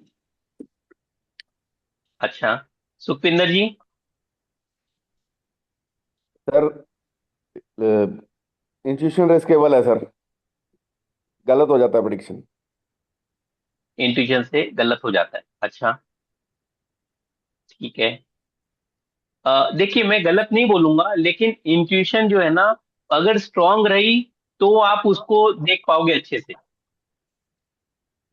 अच्छा, सुखविंदर जी। सर इंट्यूशन रिस्केबल है सर, गलत हो जाता है प्रिडिक्शन। इंट्यूशन से गलत हो जाता है? अच्छा, ठीक है। देखिए, मैं गलत नहीं बोलूंगा, लेकिन इंट्यूशन जो है ना, अगर स्ट्रांग रही तो आप उसको देख पाओगे अच्छे से।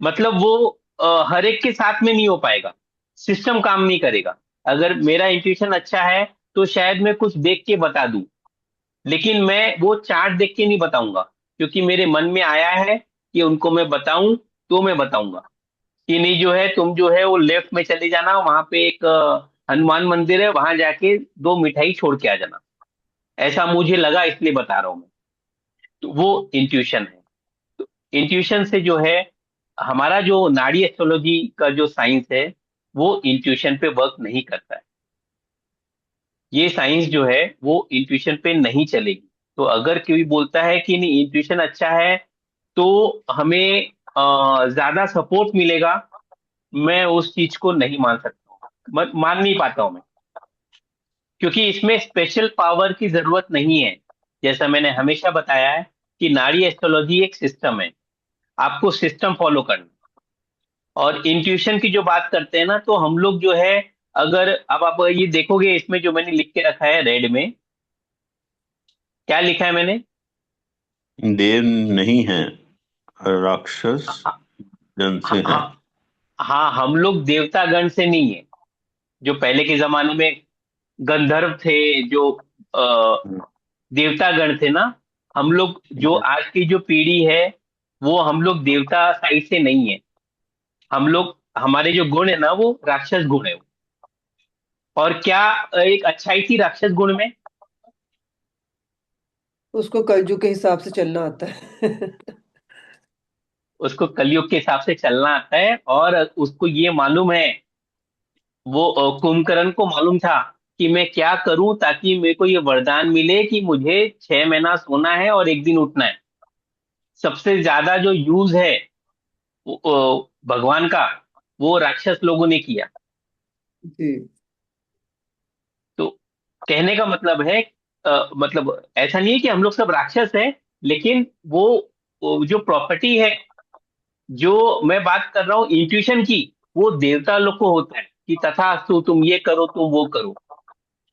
मतलब वो हर एक के साथ में नहीं हो पाएगा, सिस्टम काम नहीं करेगा। अगर मेरा इंट्यूशन अच्छा है तो शायद मैं कुछ देख के बता दूं, लेकिन मैं वो चार्ट देख के नहीं बताऊंगा, क्योंकि मेरे मन में आया है कि उनको मैं बताऊं, तो मैं बताऊंगा कि नहीं, जो है तुम जो है वो लेफ्ट में चले जाना, वहां पे एक हनुमान मंदिर है, वहां जाके 2 मिठाई छोड़ के आ जाना। ऐसा मुझे लगा इसलिए बता रहा हूं मैं। तो वो इंट्यूशन है। तो इंट्यूशन से जो है, हमारा जो नाड़ी एस्ट्रोलॉजी का जो साइंस है, वो इंट्यूशन पे वर्क नहीं करता है। ये साइंस जो है वो इंट्यूशन पे नहीं चलेगी। तो अगर कोई बोलता है कि नहीं इंट्यूशन अच्छा है तो हमें ज्यादा सपोर्ट मिलेगा, मैं उस चीज को नहीं मान सकता हूँ, मान नहीं पाता हूं मैं। क्योंकि इसमें स्पेशल पावर की जरूरत नहीं है। जैसा मैंने हमेशा बताया है कि नाड़ी एस्ट्रोलॉजी एक सिस्टम है, आपको सिस्टम फॉलो करना। और इंट्यूशन की जो बात करते हैं ना, तो हम लोग जो है, अगर अब आप ये देखोगे, इसमें जो मैंने लिख के रखा है रेड में, क्या लिखा है मैंने? देर नहीं है, राक्षस हाँ, जन से है। हाँ, हाँ, हम लोग देवता गण से नहीं है। जो पहले के जमाने में गंधर्व थे, जो देवता गण थे ना, हम लोग जो आज की जो पीढ़ी है, वो हम लोग देवता साइड से नहीं है। हम लोग, हमारे जो गुण है ना, वो राक्षस गुण है। और क्या एक अच्छाई थी राक्षस गुण में? उसको कलयुग के हिसाब से चलना आता है। उसको कलयुग के हिसाब से चलना आता है, और उसको ये मालूम है, वो कुंभकर्ण को मालूम था कि मैं क्या करूं ताकि मेरे को ये वरदान मिले कि मुझे 6 महीना सोना है और एक दिन उठना है। सबसे ज्यादा जो यूज है भगवान का, वो राक्षस लोगों ने किया। जी तो कहने का मतलब है, मतलब ऐसा नहीं है कि हम लोग सब राक्षस हैं, लेकिन वो जो प्रॉपर्टी है, जो मैं बात कर रहा हूँ इंट्यूशन की, वो देवता लोग को होता है कि तथास्तु, तुम ये करो, तुम वो करो।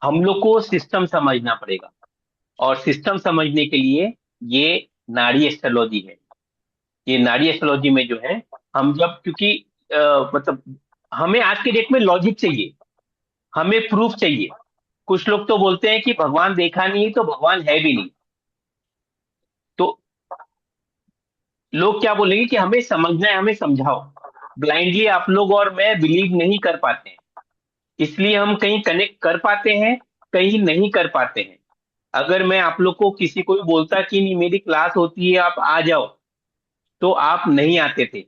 हम लोग को सिस्टम समझना पड़ेगा, और सिस्टम समझने के लिए ये नाड़ी एस्ट्रोलॉजी है। ये नाड़ी एस्ट्रोलॉजी में जो है, हम जब, क्योंकि मतलब हमें आज के डेट में लॉजिक चाहिए, हमें प्रूफ चाहिए। कुछ लोग तो बोलते हैं कि भगवान देखा नहीं तो भगवान है भी नहीं। तो लोग क्या बोलेंगे कि हमें समझना है, हमें समझाओ। ब्लाइंडली आप लोग और मैं बिलीव नहीं कर पाते हैं, इसलिए हम कहीं कनेक्ट कर पाते हैं, कहीं नहीं कर पाते हैं। अगर मैं आप लोग को, किसी को भी बोलता कि नहीं मेरी क्लास होती है आप आ जाओ, तो आप नहीं आते थे।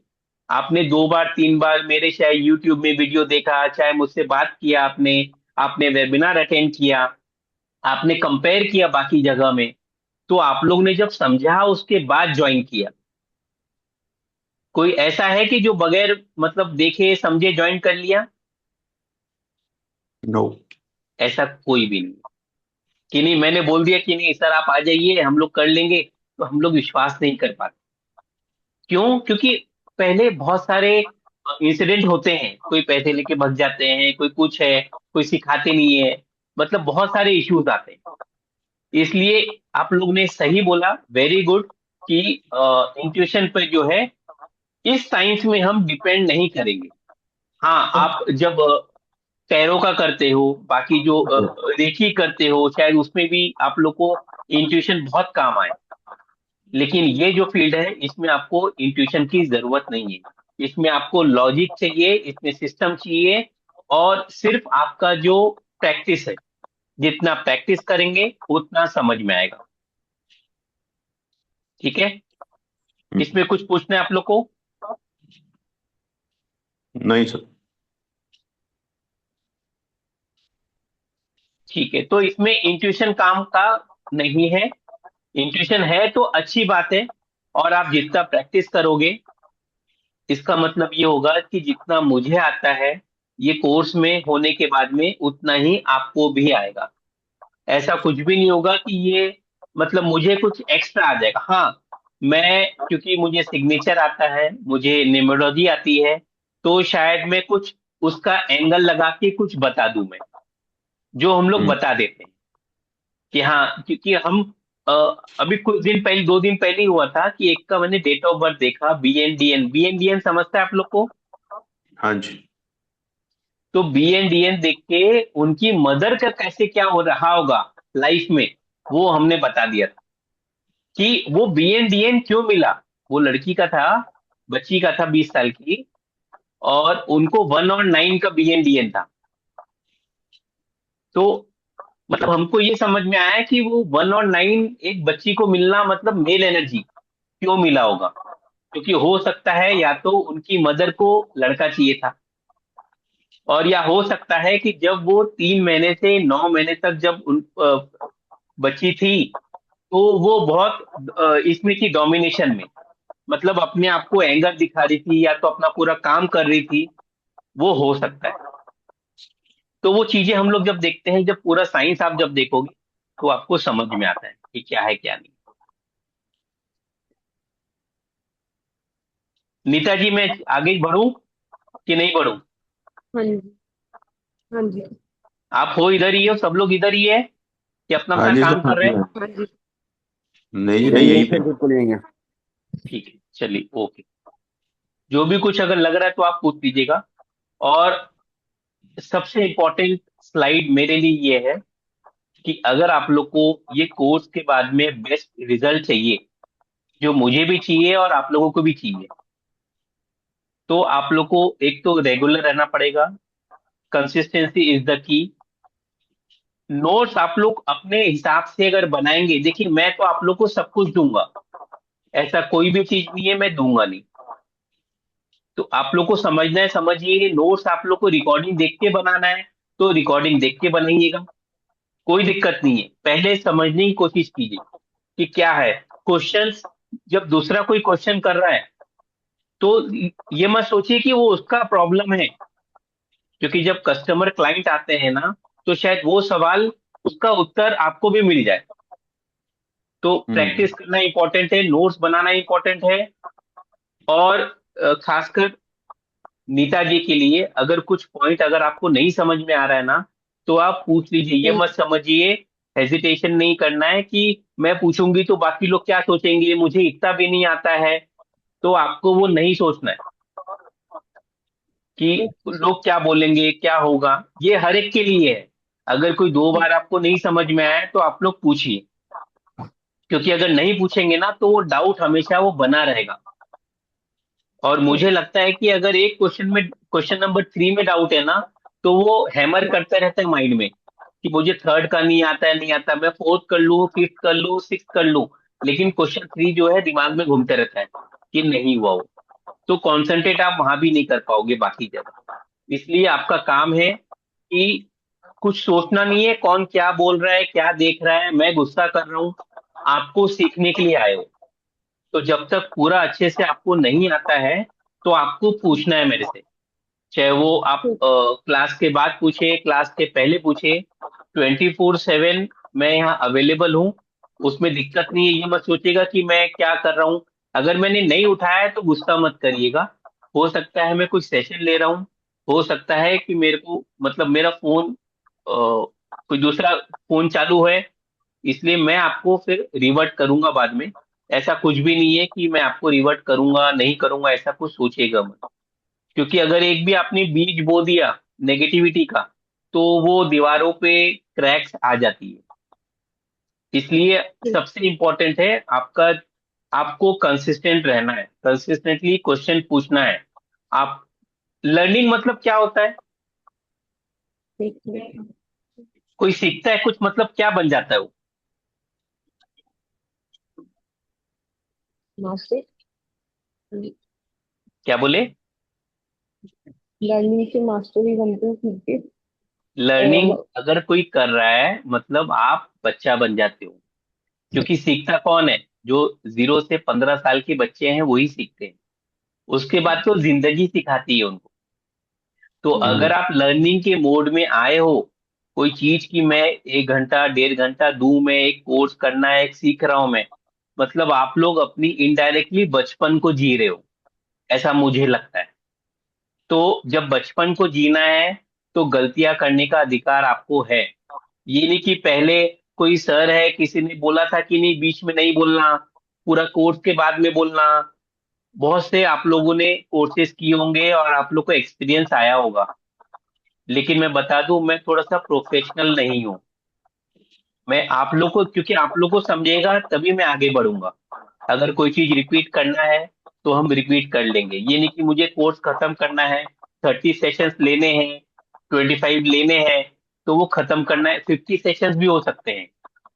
आपने 2 बार 3 बार मेरे शायद यूट्यूब में वीडियो देखा, चाहे मुझसे बात किया आपने, आपने वेबिनार अटेंड किया, आपने कंपेयर किया बाकी जगह में, तो आप लोग ने जब समझा उसके बाद ज्वाइन किया। कोई ऐसा है कि जो बगैर मतलब देखे समझे ज्वाइन कर लिया? नो। ऐसा कोई भी नहीं। कि नहीं मैंने बोल दिया कि नहीं सर आप आ जाइए हम लोग कर लेंगे, तो हम लोग विश्वास नहीं कर पाते। क्यों? क्योंकि पहले बहुत सारे इंसिडेंट होते हैं, कोई पैसे लेके भग जाते हैं, कोई कुछ है, कोई सिखाते नहीं है, मतलब बहुत सारे इश्यूज आते हैं। इसलिए आप लोग ने सही बोला, वेरी गुड, कि इंट्यूशन पे जो है इस साइंस में हम डिपेंड नहीं करेंगे। हाँ, आप जब टैरो का करते हो, बाकी जो रेकी करते हो, शायद उसमें भी आप लोग को इंट्यूशन बहुत काम आए। लेकिन ये जो फील्ड है, इसमें आपको इंट्यूशन की जरूरत नहीं है। इसमें आपको लॉजिक चाहिए, इसमें सिस्टम चाहिए, और सिर्फ आपका जो प्रैक्टिस है, जितना प्रैक्टिस करेंगे उतना समझ में आएगा। ठीक है? इसमें कुछ पूछना है आप लोग को? नहीं सर। ठीक है, तो इसमें इंट्यूशन काम का नहीं है। इंट्यूशन है तो अच्छी बात है, और आप जितना प्रैक्टिस करोगे, इसका मतलब ये होगा कि जितना मुझे आता है ये कोर्स में होने के बाद में, उतना ही आपको भी आएगा। ऐसा कुछ भी नहीं होगा कि ये मतलब मुझे कुछ एक्स्ट्रा आ जाएगा। हाँ, मैं क्योंकि मुझे सिग्नेचर आता है, मुझे न्यूमरोलॉजी आती है, तो शायद मैं कुछ उसका एंगल लगा के कुछ बता दूं मैं, जो हम लोग हम्म। बता देते हैं। कि हाँ, क्योंकि हम अ, अभी कुछ दिन पहले, 2 दिन पहले ही हुआ था कि एक का मैंने डेट ऑफ बर्थ देखा, BNDN, BNDN समझता है आप लोग को? हाँ जी। तो BNDN देख के उनकी मदर का कैसे क्या हो रहा होगा लाइफ में, वो हमने बता दिया था। कि वो BNDN क्यों मिला। वो लड़की का था, बच्ची का था 20 साल की, और उनको 1 और 9 का BNDN था। तो मतलब हमको ये समझ में आया कि वो 1 और 9 एक बच्ची को मिलना मतलब मेल एनर्जी क्यों मिला होगा। क्योंकि हो सकता है या तो उनकी मदर को लड़का चाहिए था, और या हो सकता है कि जब वो 3 महीने से 9 महीने तक जब बच्ची थी, तो वो बहुत इसमें थी डोमिनेशन में, मतलब अपने आप को एंगर दिखा रही थी, या तो अपना पूरा काम कर रही थी। वो हो सकता है। तो वो चीजें हम लोग जब देखते हैं, जब पूरा साइंस आप जब देखोगे, तो आपको समझ में आता है कि क्या है क्या नहीं। नीता जी, मैं आगे बढ़ूं कि नहीं बढ़ूं? हाँ जी। हाँ जी। आप हो इधर ही हो, सब लोग इधर ही है कि अपना हाँ अपना जी काम सर, कर रहे हैं? हाँ जी। नहीं यही नहीं यही यहीं थे, पे। बिल्कुल यही है। ठीक है, चलिए, ओके। जो भी कुछ अगर लग रहा है तो आप पूछ लीजिएगा। और सबसे इम्पोर्टेंट स्लाइड मेरे लिए ये है कि अगर आप लोग को ये कोर्स के बाद में बेस्ट रिजल्ट चाहिए, जो मुझे भी चाहिए और आप लोगों को भी चाहिए, तो आप लोग को एक तो रेगुलर रहना पड़ेगा। Consistency is the key. Notes आप लोग अपने हिसाब से अगर बनाएंगे, देखिए मैं तो आप लोग को सब कुछ दूंगा, ऐसा कोई भी चीज नहीं है मैं दूंगा नहीं। तो आप लोग को समझना है समझिए, नोट्स आप लोग को रिकॉर्डिंग देख के बनाना है तो रिकॉर्डिंग देख के बनाइएगा, कोई दिक्कत नहीं है। पहले समझने की कोशिश कीजिए कि क्या है क्वेश्चंस। जब दूसरा कोई क्वेश्चन कर रहा है तो ये मत सोचिए कि वो उसका प्रॉब्लम है, क्योंकि जब कस्टमर क्लाइंट आते हैं ना तो शायद वो सवाल उसका उत्तर आपको भी मिल जाए। तो प्रैक्टिस करना इंपॉर्टेंट है, नोट्स बनाना इंपॉर्टेंट है। और खासकर नीता जी के लिए, अगर कुछ पॉइंट अगर आपको नहीं समझ में आ रहा है ना तो आप पूछ लीजिए, ये मत समझिए, हेजिटेशन नहीं करना है कि मैं पूछूंगी तो बाकी लोग क्या सोचेंगे, मुझे इतना भी नहीं आता है। तो आपको वो नहीं सोचना है कि लोग क्या बोलेंगे क्या होगा, ये हर एक के लिए है। अगर कोई 2 बार आपको नहीं समझ में आया तो आप लोग पूछिए, क्योंकि अगर नहीं पूछेंगे ना तो वो डाउट हमेशा वो बना रहेगा। और मुझे लगता है कि अगर एक क्वेश्चन नंबर 3 में डाउट है ना तो वो हैमर करता रहता है माइंड में कि मुझे थर्ड का नहीं आता है, नहीं आता, मैं फोर्थ कर लूँ, फिफ्थ कर लूँ, सिक्स कर लूँ, लेकिन क्वेश्चन 3 जो है दिमाग में घूमते रहता है कि नहीं हुआ वो। तो कॉन्सेंट्रेट आप वहां भी नहीं कर पाओगे बाकी जगह। इसलिए आपका काम है कि कुछ सोचना नहीं है कौन क्या बोल रहा है क्या देख रहा है, मैं गुस्सा कर रहा हूँ, आपको सीखने के लिए आए हो। तो जब तक पूरा अच्छे से आपको नहीं आता है तो आपको पूछना है मेरे से, चाहे वो आप क्लास के बाद पूछे, क्लास के पहले पूछे, 24/7 मैं यहाँ अवेलेबल हूँ। उसमें दिक्कत नहीं है, ये मत सोचिएगा कि मैं क्या कर रहा हूँ। अगर मैंने नहीं उठाया है तो गुस्सा मत करिएगा, हो सकता है मैं कुछ सेशन ले रहा हूँ, हो सकता है कि मेरे को मतलब मेरा फोन कोई दूसरा फोन चालू है, इसलिए मैं आपको फिर रिवर्ट करूंगा बाद में। ऐसा कुछ भी नहीं है कि मैं आपको रिवर्ट करूंगा नहीं करूंगा, ऐसा कुछ सोचिएगा मत। क्योंकि अगर एक भी आपने बीज बो दिया नेगेटिविटी का तो वो दीवारों पे क्रैक्स आ जाती है। इसलिए सबसे इम्पोर्टेंट है आपका, आपको कंसिस्टेंट रहना है, कंसिस्टेंटली क्वेश्चन पूछना है। आप लर्निंग मतलब क्या होता है, कोई सीखता है कुछ मतलब क्या बन जाता है वो, मास्टर क्या बोले। लर्निंग से मास्टर ही बनते हैं सीख के। लर्निंग और अगर कोई कर रहा है मतलब आप बच्चा बन जाते हो, क्योंकि सीखता कौन है, जो 0 से 15 साल के बच्चे हैं वही सीखते हैं। उसके बाद तो जिंदगी सिखाती है उनको। तो अगर आप लर्निंग के मोड में आए हो, कोई चीज की मैं 1 घंटा 1.5 घंटा दूं, मैं एक कोर्स करना है, एक सीख रहा हूं मैं, मतलब आप लोग अपनी इनडायरेक्टली बचपन को जी रहे हो, ऐसा मुझे लगता है। तो जब बचपन को जीना है तो गलतियां करने का अधिकार आपको है। ये नहीं कि पहले कोई सर है किसी ने बोला था कि नहीं बीच में नहीं बोलना, पूरा कोर्स के बाद में बोलना। बहुत से आप लोगों ने कोर्सेज किए होंगे और आप लोग को एक्सपीरियंस आया होगा, लेकिन मैं बता दूं मैं थोड़ा सा प्रोफेशनल नहीं हूँ। मैं आप लोग को, क्योंकि आप लोग को समझेगा तभी मैं आगे बढ़ूंगा। अगर कोई चीज रिपीट करना है तो हम रिपीट कर लेंगे, ये नहीं कि मुझे कोर्स खत्म करना है, 30 सेशंस लेने हैं, 25 लेने हैं तो वो खत्म करना है, 50 सेशंस भी हो सकते हैं।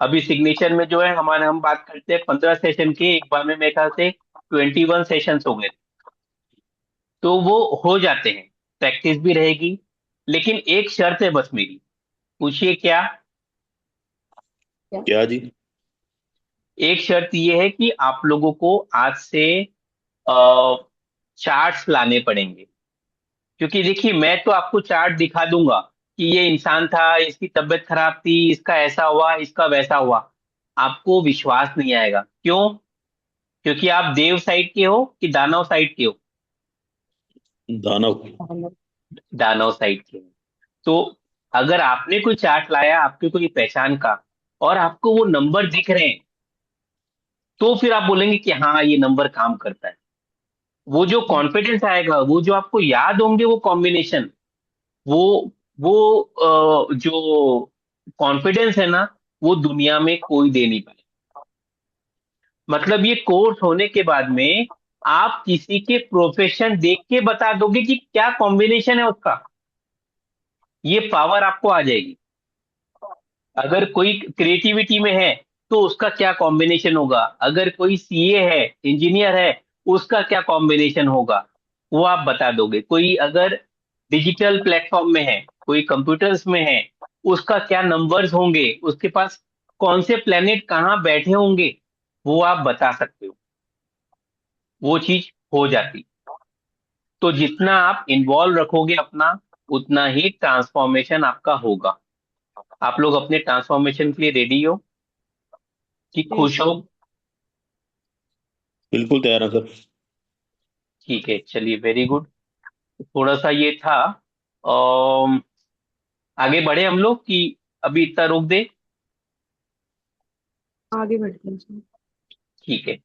अभी सिग्नेचर में जो है हमारे, हम बात करते हैं 15 सेशन के, एक बार में मेरे ख्याल से 21 सेशंस हो गए। तो वो हो जाते हैं, प्रैक्टिस भी रहेगी। लेकिन एक शर्त है बस मेरी, पूछिए क्या। क्या जी? एक शर्त ये है कि आप लोगों को आज से चार्ट्स लाने पड़ेंगे। क्योंकि देखिए मैं तो आपको चार्ट दिखा दूंगा कि ये इंसान था, इसकी तबीयत खराब थी, इसका ऐसा हुआ, इसका वैसा हुआ, आपको विश्वास नहीं आएगा। क्यों? क्योंकि आप देव साइड के हो कि दानव साइड के हो, दानव। दानव साइड के हो। तो अगर आपने कोई चार्ट लाया आपके कोई पहचान का और आपको वो नंबर दिख रहे हैं तो फिर आप बोलेंगे कि हाँ ये नंबर काम करता है। वो जो कॉन्फिडेंस आएगा, वो जो आपको याद होंगे वो कॉम्बिनेशन, वो जो कॉन्फिडेंस है ना, वो दुनिया में कोई दे नहीं पाए। मतलब ये कोर्स होने के बाद में आप किसी के प्रोफेशन देख के बता दोगे कि क्या कॉम्बिनेशन है उसका, ये पावर आपको आ जाएगी। अगर कोई क्रिएटिविटी में है तो उसका क्या कॉम्बिनेशन होगा, अगर कोई सीए है, इंजीनियर है, उसका क्या कॉम्बिनेशन होगा। वो आप बता दोगे। कोई अगर डिजिटल प्लेटफॉर्म में है, कोई कंप्यूटर्स में है, उसका क्या नंबर्स होंगे, उसके पास कौन से प्लेनेट कहाँ बैठे होंगे, वो आप बता सकते हो। वो चीज हो जाती। तो जितना आप इन्वॉल्व रखोगे अपना, उतना ही ट्रांसफॉर्मेशन आपका होगा। आप लोग अपने ट्रांसफॉर्मेशन के लिए रेडी हो कि जी खुश हो? बिल्कुल तैयार है सर। ठीक है, चलिए, वेरी गुड। थोड़ा सा ये था। अम, आगे बढ़े हम लोग कि अभी इतना रोक दे? आगे बढ़ते हैं सर। ठीक है।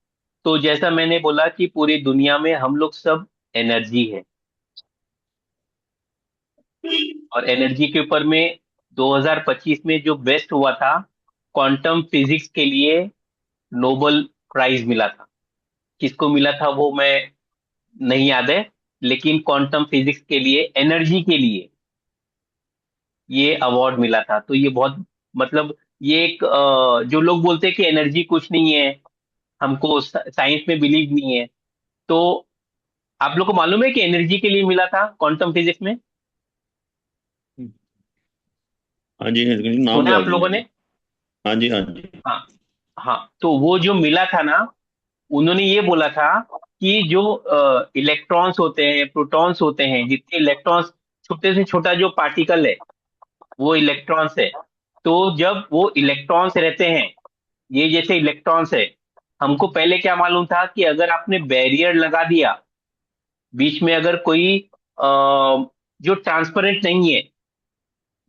तो जैसा मैंने बोला कि पूरी दुनिया में हम लोग सब एनर्जी है, और एनर्जी के ऊपर में 2025 में जो बेस्ट हुआ था, क्वांटम फिजिक्स के लिए नोबेल प्राइज मिला था। किसको मिला था वो मैं नहीं याद है, लेकिन क्वांटम फिजिक्स के लिए, एनर्जी के लिए ये अवार्ड मिला था। तो ये बहुत, मतलब, ये एक जो लोग बोलते हैं कि एनर्जी कुछ नहीं है, हमको साइंस में बिलीव नहीं है, तो आप लोग को मालूम है कि एनर्जी के लिए मिला था क्वांटम फिजिक्स में? हाँ जी, हाँ जी, नाम सुना है याद आप नहीं लोगों मुझे। ने? हाँ जी, हाँ जी। हाँ। हाँ, तो वो जो मिला था ना, उन्होंने ये बोला था कि जो इलेक्ट्रॉन्स होते हैं, प्रोटॉन्स होते हैं, जितने इलेक्ट्रॉन्स, छोटे से छोटा जो पार्टिकल है वो इलेक्ट्रॉन्स है। तो जब वो इलेक्ट्रॉन्स रहते हैं, ये जैसे इलेक्ट्रॉन्स है, हमको पहले क्या मालूम था कि अगर आपने बैरियर लगा दिया बीच में, अगर कोई जो ट्रांसपेरेंट नहीं है,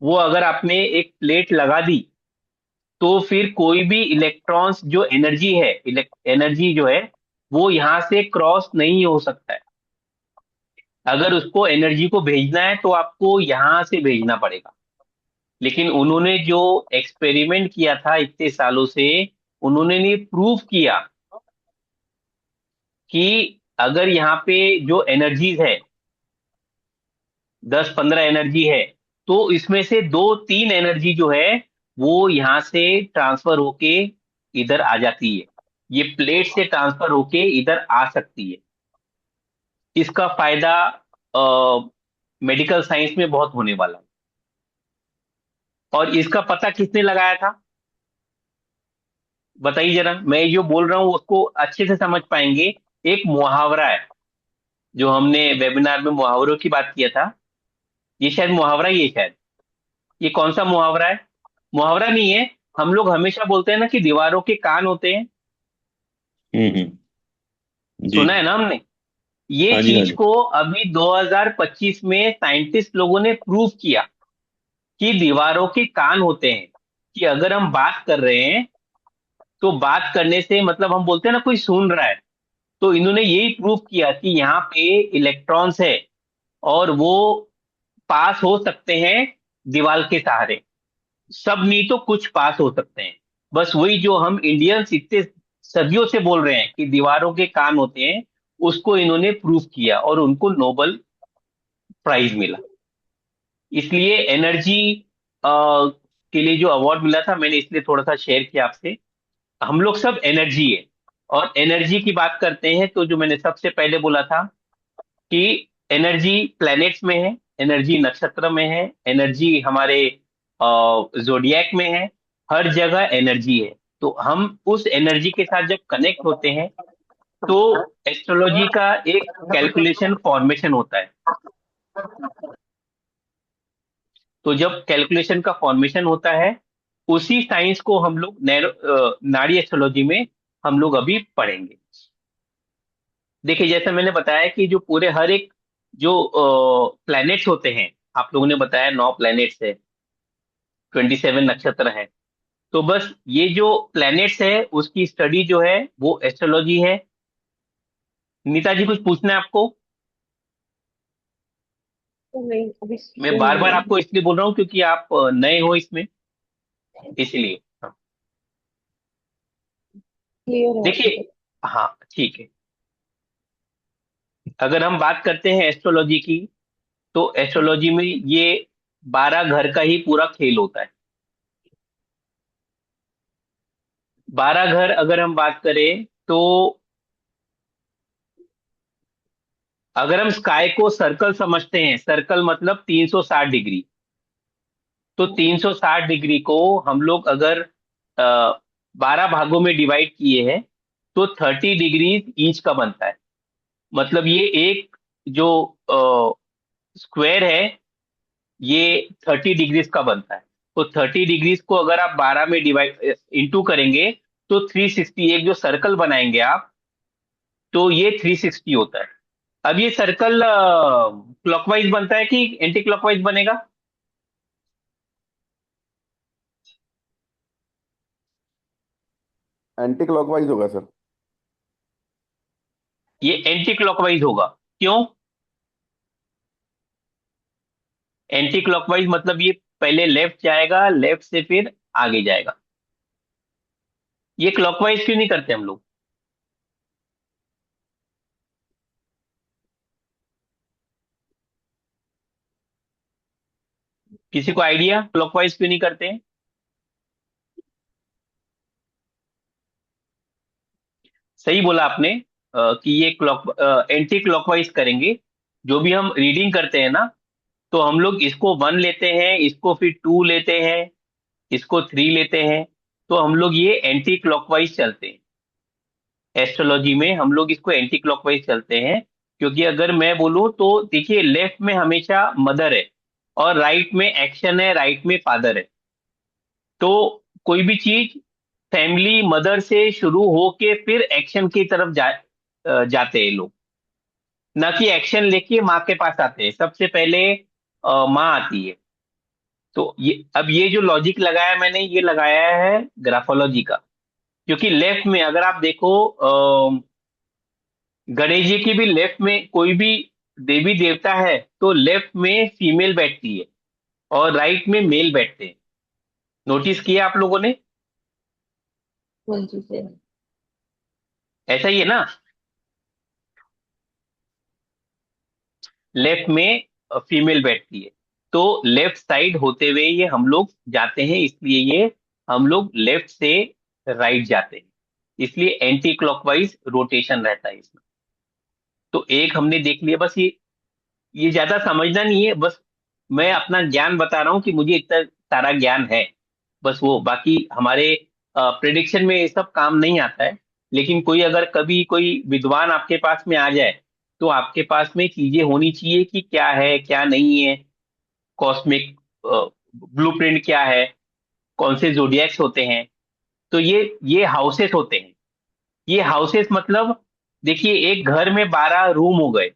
वो अगर आपने एक प्लेट लगा दी, तो फिर कोई भी इलेक्ट्रॉन्स जो एनर्जी है, एनर्जी जो है, वो यहां से क्रॉस नहीं हो सकता है। अगर उसको एनर्जी को भेजना है तो आपको यहां से भेजना पड़ेगा। लेकिन उन्होंने जो एक्सपेरिमेंट किया था इतने सालों से, उन्होंने ने प्रूव किया कि अगर यहाँ पे जो एनर्जीज है, 10-15 एनर्जी है, तो इसमें से 2-3 एनर्जी जो है वो यहाँ से ट्रांसफर होके इधर आ जाती है। ये प्लेट से ट्रांसफर होके इधर आ सकती है। इसका फायदा मेडिकल साइंस में बहुत होने वाला है। और इसका पता किसने लगाया था, बताइए जरा। मैं जो बोल रहा हूँ उसको अच्छे से समझ पाएंगे। एक मुहावरा है, जो हमने वेबिनार में मुहावरों की बात किया था, ये शायद मुहावरा ही है शायद। ये कौन सा मुहावरा है? मुहावरा नहीं है। हम लोग हमेशा बोलते हैं ना कि दीवारों के कान होते हैं। जी। सुना है ना हमने? ये हाँ जी, हाँ चीज जी। को अभी 2025 में साइंटिस्ट लोगों ने प्रूव किया कि दीवारों के कान होते हैं। कि अगर हम बात कर रहे हैं, तो बात करने से मतलब हम बोलते हैं ना कोई सुन रहा है। तो इन्होंने यही प्रूव किया कि यहाँ पे इलेक्ट्रॉन्स है, और वो पास हो सकते हैं दीवार के सहारे। सब नहीं तो कुछ पास हो सकते हैं। बस वही जो हम इंडियंस इतने सदियों से बोल रहे हैं कि दीवारों के कान होते हैं, उसको इन्होंने प्रूव किया और उनको नोबेल प्राइज मिला। इसलिए एनर्जी के लिए जो अवार्ड मिला था, मैंने इसलिए थोड़ा सा शेयर किया आपसे। हम लोग सब एनर्जी है। और एनर्जी की बात करते हैं तो जो मैंने सबसे पहले बोला था कि एनर्जी प्लैनेट्स में है, एनर्जी नक्षत्र में है, एनर्जी हमारे जोडियक में है। हर जगह एनर्जी है। तो हम उस एनर्जी के साथ जब कनेक्ट होते हैं, तो एस्ट्रोलॉजी का एक कैलकुलेशन फॉर्मेशन होता है। तो जब कैलकुलेशन का फॉर्मेशन होता है, उसी साइंस को हम लोग नाड़ी एस्ट्रोलॉजी में हम लोग अभी पढ़ेंगे। देखिए, जैसे मैंने बताया कि जो पूरे हर एक जो प्लैनेट्स होते हैं, आप लोगों ने बताया 9 प्लैनेट्स है, 27 नक्षत्र है। तो बस ये जो प्लैनेट्स है उसकी स्टडी जो है वो एस्ट्रोलॉजी है। नीता जी, कुछ पूछना है आपको? तो नहीं, अभी मैं तो बार नहीं बार है। आपको इसलिए बोल रहा हूँ क्योंकि आप नए हो इसमें, इसलिए। हाँ। क्लियर है अभी देखिए, तक। हाँ, ठीक है। अगर हम बात करते हैं एस्ट्रोलॉजी की, तो एस्ट्रोलॉजी में ये 12 घर का ही पूरा खेल होता है। 12 घर अगर हम बात करें, तो अगर हम स्काई को सर्कल समझते हैं, सर्कल मतलब 360 डिग्री, तो 360 डिग्री को हम लोग अगर 12 भागों में डिवाइड किए हैं तो 30 डिग्री ईच का बनता है। मतलब ये एक जो स्क्वायर है ये 30 डिग्रीज का बनता है। तो 30 डिग्रीज को अगर आप 12 में डिवाइड इंटू करेंगे तो 360, एक जो सर्कल बनाएंगे आप, तो ये 360 होता है। अब ये सर्कल क्लॉकवाइज बनता है कि एंटी क्लॉकवाइज बनेगा? एंटी क्लॉकवाइज होगा सर। ये एंटी क्लॉकवाइज होगा। क्यों एंटी क्लॉकवाइज? मतलब ये पहले लेफ्ट जाएगा, लेफ्ट से फिर आगे जाएगा। ये क्लॉकवाइज क्यों नहीं करते हम लोग? किसी को आइडिया क्लॉकवाइज क्यों नहीं करते हैं? सही बोला आपने कि ये एंटी क्लॉकवाइज करेंगे। जो भी हम रीडिंग करते हैं ना, तो हम लोग इसको 1 लेते हैं, इसको फिर 2 लेते हैं, इसको 3 लेते हैं, तो हम लोग ये एंटी क्लॉकवाइज चलते हैं। एस्ट्रोलॉजी में हम लोग इसको एंटी क्लॉकवाइज चलते हैं। क्योंकि अगर मैं बोलूं तो देखिए, लेफ्ट में हमेशा मदर है और राइट में एक्शन है, राइट में फादर है। तो कोई भी चीज फैमिली मदर से शुरू होके फिर एक्शन की तरफ जाते हैं लोग, ना कि एक्शन लेके माँ के पास आते हैं। सबसे पहले माँ आती है। तो ये अब ये जो लॉजिक लगाया मैंने, ये लगाया है ग्राफोलॉजी का। क्योंकि लेफ्ट में अगर आप देखो, गणेश जी की भी लेफ्ट में कोई भी देवी देवता है तो लेफ्ट में फीमेल बैठती है और राइट में मेल बैठते हैं। नोटिस किया आप लोगों ने? हाँ जी सर। ऐसा ही है ना? लेफ्ट में फीमेल बैठती है। तो लेफ्ट साइड होते हुए ये हम लोग जाते हैं, इसलिए ये हम लोग लेफ्ट से राइट जाते हैं। इसलिए एंटी क्लॉकवाइज रोटेशन रहता है इसमें। तो एक हमने देख लिया। बस ये ज्यादा समझना नहीं है, बस मैं अपना ज्ञान बता रहा हूँ कि मुझे इतना सारा ज्ञान है। बस वो बाकी हमारे प्रिडिक्शन में ये सब काम नहीं आता है। लेकिन कोई अगर कभी कोई विद्वान आपके पास में आ जाए, तो आपके पास में चीजें होनी चाहिए कि क्या है क्या नहीं है, कॉस्मिक ब्लूप्रिंट क्या है, कौन से जोडिएक्स होते हैं। तो ये हाउसेस होते हैं। ये हाउसेस मतलब देखिए, एक घर में 12 रूम हो गए,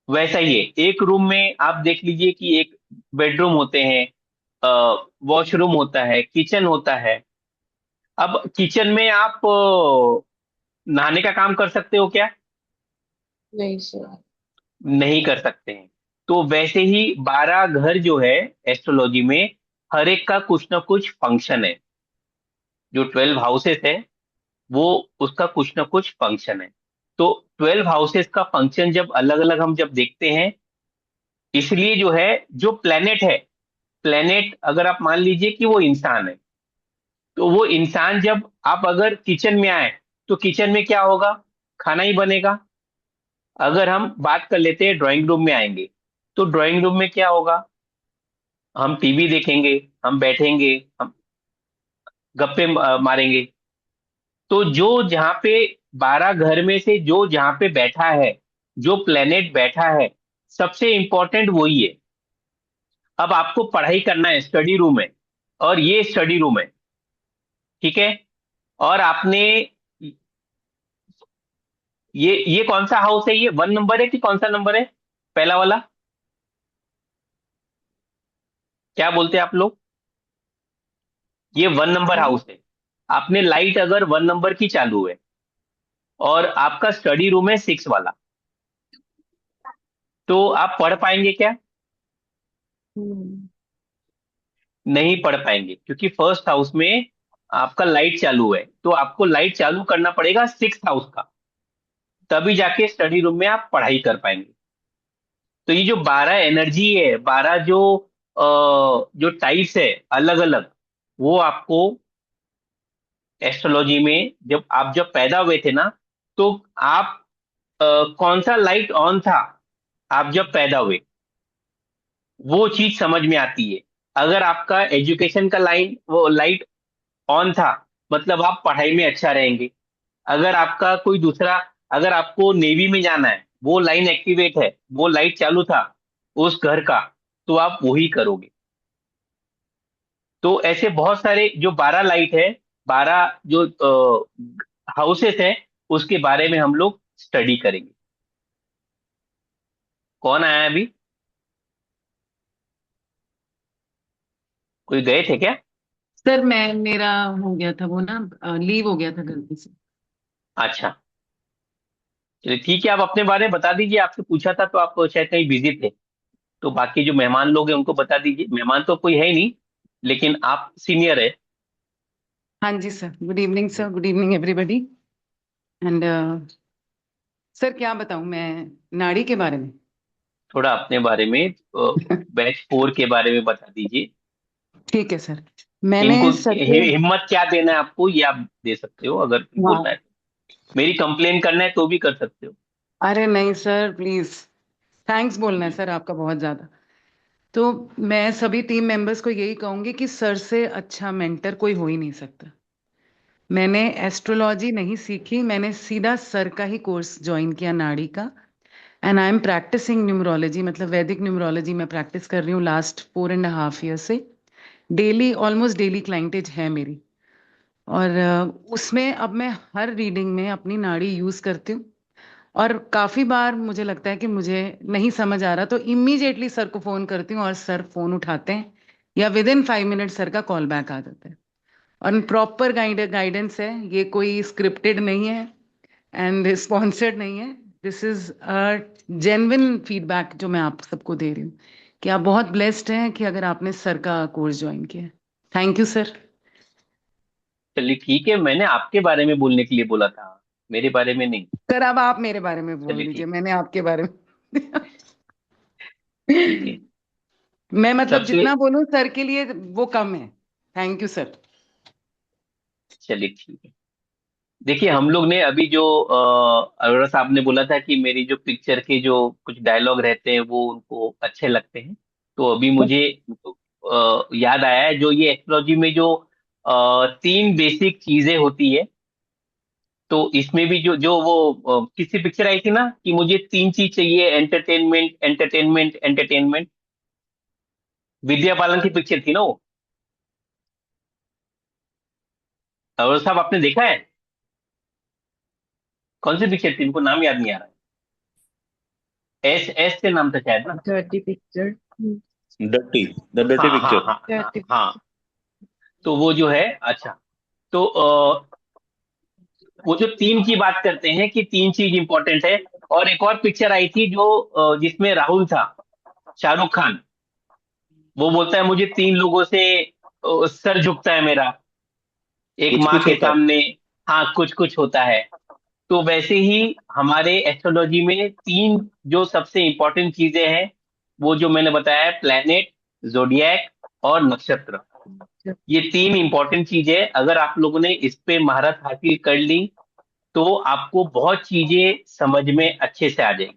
वैसा ही है। एक रूम में आप देख लीजिए कि एक बेडरूम होते हैं, वॉशरूम होता है, किचन होता है। अब किचन में आप नहाने का काम कर सकते हो क्या? नहीं सर। नहीं कर सकते हैं। तो वैसे ही 12 घर जो है एस्ट्रोलॉजी में, हर एक का कुछ ना कुछ फंक्शन है। जो 12 हाउसेस है वो, उसका कुछ ना कुछ फंक्शन है। तो 12 हाउसेस का फंक्शन जब अलग अलग हम जब देखते हैं, इसलिए जो है, जो प्लेनेट है, प्लेनेट अगर आप मान लीजिए कि वो इंसान है, तो वो इंसान जब आप अगर किचन में आए, तो किचन में क्या होगा? खाना ही बनेगा। अगर हम बात कर लेते हैं ड्राइंग रूम में आएंगे, तो ड्राइंग रूम में क्या होगा? हम टीवी देखेंगे, हम बैठेंगे, हम गप्पे मारेंगे। तो जो जहाँ पे 12 घर में से जो जहाँ पे बैठा है, जो प्लेनेट बैठा है, सबसे इंपॉर्टेंट वही है। अब आपको पढ़ाई करना है, स्टडी रूम है, और ये स्टडी रूम है, ठीक है? और आपने ये कौन सा हाउस है? ये 1 नंबर है कि कौन सा नंबर है? पहला वाला क्या बोलते हैं आप लोग? ये 1 नंबर हाउस है। आपने लाइट अगर 1 नंबर की चालू है और आपका स्टडी रूम है 6 वाला, तो आप पढ़ पाएंगे क्या? हम्म। नहीं पढ़ पाएंगे, क्योंकि फर्स्ट हाउस में आपका लाइट चालू है, तो आपको लाइट चालू करना पड़ेगा 6 हाउस का, तभी जाके स्टडी रूम में आप पढ़ाई कर पाएंगे। तो ये जो 12 एनर्जी है, 12 जो टाइप्स है अलग अलग, वो आपको एस्ट्रोलॉजी में, जब पैदा हुए थे ना, तो आप कौन सा लाइट ऑन था आप जब पैदा हुए, वो चीज समझ में आती है। अगर आपका एजुकेशन का लाइन वो लाइट ऑन था, मतलब आप पढ़ाई में अच्छा रहेंगे। अगर आपका कोई दूसरा, अगर आपको नेवी में जाना है, वो लाइन एक्टिवेट है, वो लाइट चालू था उस घर का, तो आप वही करोगे। तो ऐसे बहुत सारे जो 12 लाइट है, 12 जो हाउसेस है, उसके बारे में हम लोग स्टडी करेंगे। कौन आया अभी? कोई गए थे क्या? सर मैं मेरा हो गया था वो ना, लीव हो गया था गलती से। अच्छा, चलिए ठीक है, आप अपने बारे में बता दीजिए। आपसे पूछा था तो आप शायद कहीं बिजी थे। तो बाकी जो मेहमान लोग हैं उनको बता दीजिए। मेहमान तो कोई है ही नहीं, लेकिन आप सीनियर है। हाँ जी sir, good evening sir, good evening everybody. And sir क्या बताऊं मैं नाड़ी के बारे में। थोड़ा अपने बारे में, बैच 4 के बारे में बता दीजिए। ठीक है सर। मैंने इनको सर के, हिम्मत क्या देना है आपको, ये आप दे सकते हो, अगर बोलना है हाँ, तो। मेरी कंप्लेन करना है तो भी कर सकते हो। अरे नहीं सर प्लीज, थैंक्स बोलना है जी। सर आपका बहुत ज्यादा। तो मैं सभी टीम मेंबर्स को यही कहूंगी कि सर से अच्छा मेंटर कोई हो ही नहीं सकता। मैंने एस्ट्रोलॉजी नहीं सीखी, मैंने सीधा सर का ही कोर्स ज्वाइन किया नाड़ी का। And I am practising numerology, मतलब वैदिक न्यूमरोलॉजी मैं प्रैक्टिस कर रही हूँ लास्ट 4.5 ईयर से। डेली, ऑलमोस्ट डेली क्लाइंटेज है मेरी। और उसमें अब मैं हर रीडिंग में अपनी नाड़ी यूज करती हूँ। और काफी बार मुझे लगता है कि मुझे नहीं समझ आ रहा तो इमीडिएटली सर को फोन करती हूँ और सर फोन उठाते हैं, या विद इन 5 मिनट सर का कॉल बैक आ जाता है। और प्रॉपर गाइडेंस है, ये कोई स्क्रिप्टेड नहीं है एंड स्पॉन्सर्ड नहीं है। This is a genuine feedback जो मैं आप सबको दे रही हूँ कि आप बहुत ब्लेस्ड हैं कि अगर आपने सर का कोर्स ज्वाइन किया। Thank you sir. चलिए ठीक है, मैंने आपके बारे में बोलने के लिए बोला था, मेरे बारे में नहीं। सर अब आप मेरे बारे में बोल चलिए दीजिए, ठीक, मैंने आपके बारे में ठीक है। मैं मतलब सबसे, जितना बोलूं सर के लिए वो कम है। Thank you sir. चलिए ठीक है। देखिए, हम लोग ने अभी जो अरोड़ा साहब ने बोला था कि मेरी जो पिक्चर के जो कुछ डायलॉग रहते हैं वो उनको अच्छे लगते हैं। तो अभी मुझे याद आया है, जो ये एस्ट्रोलॉजी में जो 3 बेसिक चीजें होती है, तो इसमें भी जो जो वो किसी पिक्चर आई थी ना कि मुझे 3 चीज चाहिए, entertainment entertainment entertainment. Vidya Balan की पिक्चर थी ना वो। अरोड़ा साहब आपने देखा है? कौन सी पिक्चर थी, उनको नाम याद नहीं आ रहा है। एस एस से नाम था शायद ना। Dirty picture. Dirty, the dirty हाँ हाँ पिक्चर। हाँ हाँ डर्टी। हाँ। तो वो जो है, अच्छा, तो वो जो 3 की बात करते हैं कि 3 चीज इंपॉर्टेंट है। और एक और पिक्चर आई थी जो जिसमें राहुल था, शाहरुख खान। वो बोलता है मुझे 3 लोगों से सर झुकता है मेरा, एक कुछ माँ कुछ के होता है। सामने। हाँ, कुछ कुछ होता है। तो वैसे ही हमारे एस्ट्रोलॉजी में 3 जो सबसे इंपॉर्टेंट चीजें हैं, वो जो मैंने बताया है, प्लैनेट, जोडियक और नक्षत्र। ये 3 इंपॉर्टेंट चीजें, अगर आप लोगों ने इस पे महारत हासिल कर ली तो आपको बहुत चीजें समझ में अच्छे से आ जाएगी।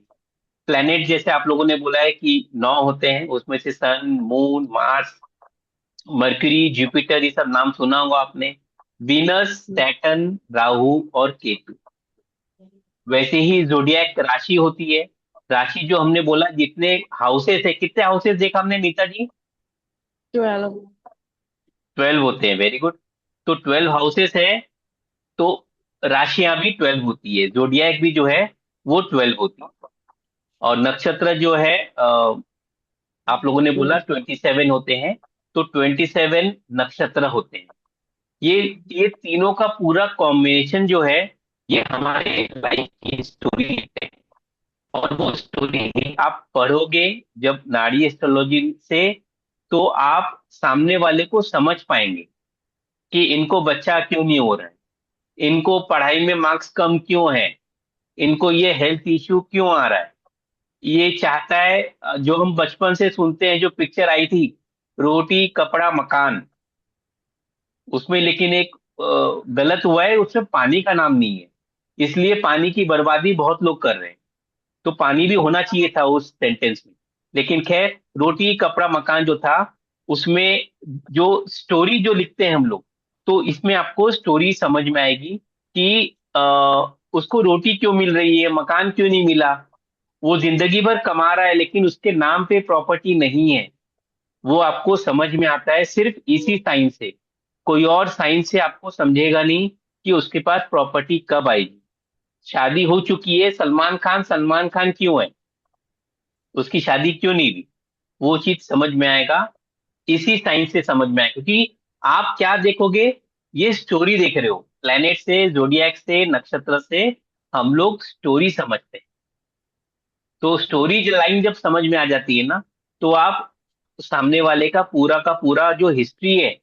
प्लैनेट जैसे आप लोगों ने बोला है कि 9 होते हैं, उसमें से सन, मून, मार्स, मरकरी, जुपिटर, ये सब नाम सुना होगा आपने। वीनस, सैटर्न, राहु और केतु। वैसे ही जोडियक राशि होती है। राशि जो हमने बोला, जितने हाउसेस है, कितने हाउसेस देखा हमने नीता जी? 12। 12 होते हैं, वेरी गुड। तो 12 हाउसेस है, तो राशियां भी 12 होती है, जोडियक भी जो है वो 12 होती है। और नक्षत्र जो है, आप लोगों ने बोला 27 होते हैं, तो 27 नक्षत्र होते हैं। ये ये तीनों का पूरा कॉम्बिनेशन जो है, ये हमारे लाइफ की स्टोरी है। और वो स्टोरी आप पढ़ोगे जब नाड़ी एस्ट्रोलॉजी से, तो आप सामने वाले को समझ पाएंगे कि इनको बच्चा क्यों नहीं हो रहा है, इनको पढ़ाई में मार्क्स कम क्यों है, इनको ये हेल्थ इश्यू क्यों आ रहा है। ये चाहता है, जो हम बचपन से सुनते हैं, जो पिक्चर आई थी, रोटी कपड़ा मकान, उसमें लेकिन एक गलत हुआ है, उसमें पानी का नाम नहीं है। इसलिए पानी की बर्बादी बहुत लोग कर रहे हैं। तो पानी भी होना चाहिए था उस सेंटेंस में। लेकिन खैर, रोटी कपड़ा मकान जो था, उसमें जो स्टोरी जो लिखते हैं हम लोग, तो इसमें आपको स्टोरी समझ में आएगी कि उसको रोटी क्यों मिल रही है, मकान क्यों नहीं मिला। वो जिंदगी भर कमा रहा है लेकिन उसके नाम पे प्रॉपर्टी नहीं है। वो आपको समझ में आता है सिर्फ इसी साइंस से। कोई और साइंस से आपको समझेगा नहीं कि उसके पास प्रॉपर्टी कब आएगी। शादी हो चुकी है, सलमान खान क्यों है, उसकी शादी क्यों नहीं हुई, वो चीज समझ में आएगा। इसी साइंस से समझ में आएगा, क्योंकि आप क्या देखोगे, ये स्टोरी देख रहे हो, प्लेनेट से, जोडियक से, नक्षत्र से हम लोग स्टोरी समझते हैं। तो स्टोरी लाइन जब समझ में आ जाती है ना, तो आप सामने वाले का पूरा जो हिस्ट्री है,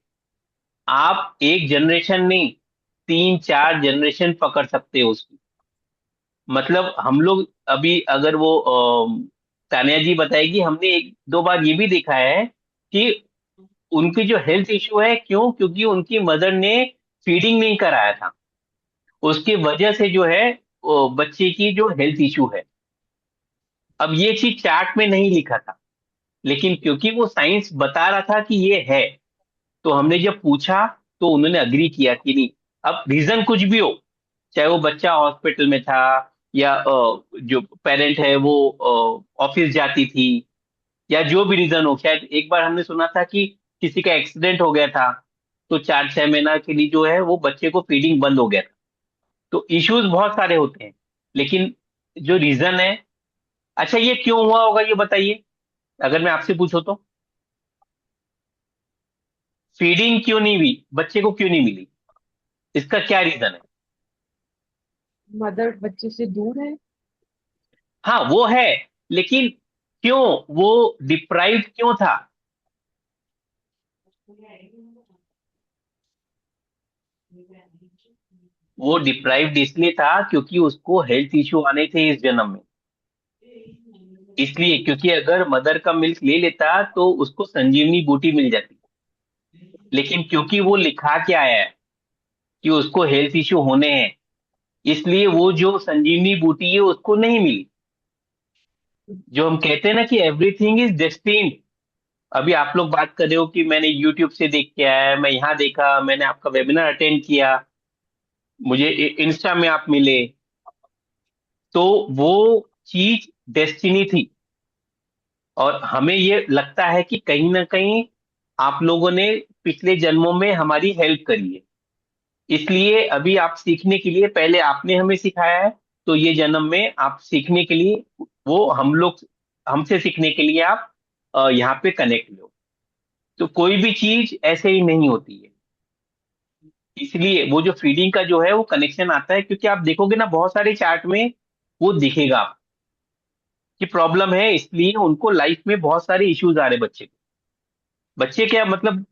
आप एक जनरेशन नहीं, 3 4 जनरेशन पकड़ सकते हो उसकी। मतलब हम लोग अभी अगर वो तानिया जी बताएगी, हमने 1 2 बार ये भी देखा है कि उनकी जो हेल्थ इशू है, क्यों, क्योंकि उनकी मदर ने फीडिंग नहीं कराया था। उसकी वजह से जो है बच्चे की जो हेल्थ इशू है। अब ये चीज चार्ट में नहीं लिखा था, लेकिन क्योंकि वो साइंस बता रहा था कि ये है, तो हमने जब पूछा तो उन्होंने अग्री किया कि नहीं। अब रीजन कुछ भी हो, चाहे वो बच्चा हॉस्पिटल में था, या जो पेरेंट है वो ऑफिस जाती थी, या जो भी रीजन हो। शायद एक बार हमने सुना था कि किसी का एक्सीडेंट हो गया था, तो 4 6 महीना के लिए जो है वो बच्चे को फीडिंग बंद हो गया था। तो इश्यूज बहुत सारे होते हैं, लेकिन जो रीजन है। अच्छा, ये क्यों हुआ होगा ये बताइए, अगर मैं आपसे पूछूं तो। फीडिंग क्यों नहीं हुई, बच्चे को क्यों नहीं मिली, इसका क्या रीजन है? मदर बच्चे से दूर है। हाँ वो है, लेकिन क्यों, वो डिप्राइव्ड क्यों था? वो डिप्राइव्ड इसलिए था क्योंकि उसको हेल्थ इश्यू आने थे इस जन्म में। इसलिए, क्योंकि अगर मदर का मिल्क ले लेता तो उसको संजीवनी बूटी मिल जाती। लेकिन क्योंकि वो लिखा के आया है कि उसको हेल्थ इश्यू होने हैं, इसलिए वो जो संजीवनी बूटी है उसको नहीं मिली। जो हम कहते हैं ना कि एवरीथिंग इज डेस्टिन्ड। अभी आप लोग बात कर रहे हो कि मैंने यूट्यूब से देख के आया, मैं यहाँ देखा, मैंने आपका वेबिनार अटेंड किया, मुझे इंस्टा में आप मिले, तो वो चीज डेस्टिनी थी। और हमें ये लगता है कि कहीं ना कहीं आप लोगों ने पिछले जन्मों में हमारी हेल्प करी है, इसलिए अभी आप सीखने के लिए, पहले आपने हमें सिखाया है, तो ये जन्म में आप सीखने के लिए, वो हम लोग हमसे सीखने के लिए आप यहाँ पे कनेक्ट हो। तो कोई भी चीज ऐसे ही नहीं होती है। इसलिए वो जो फीडिंग का जो है वो कनेक्शन आता है, क्योंकि आप देखोगे ना बहुत सारे चार्ट में वो दिखेगा कि प्रॉब्लम है, इसलिए उनको लाइफ में बहुत सारे इश्यूज आ रहे हैं बच्चे को। बच्चे क्या मतलब,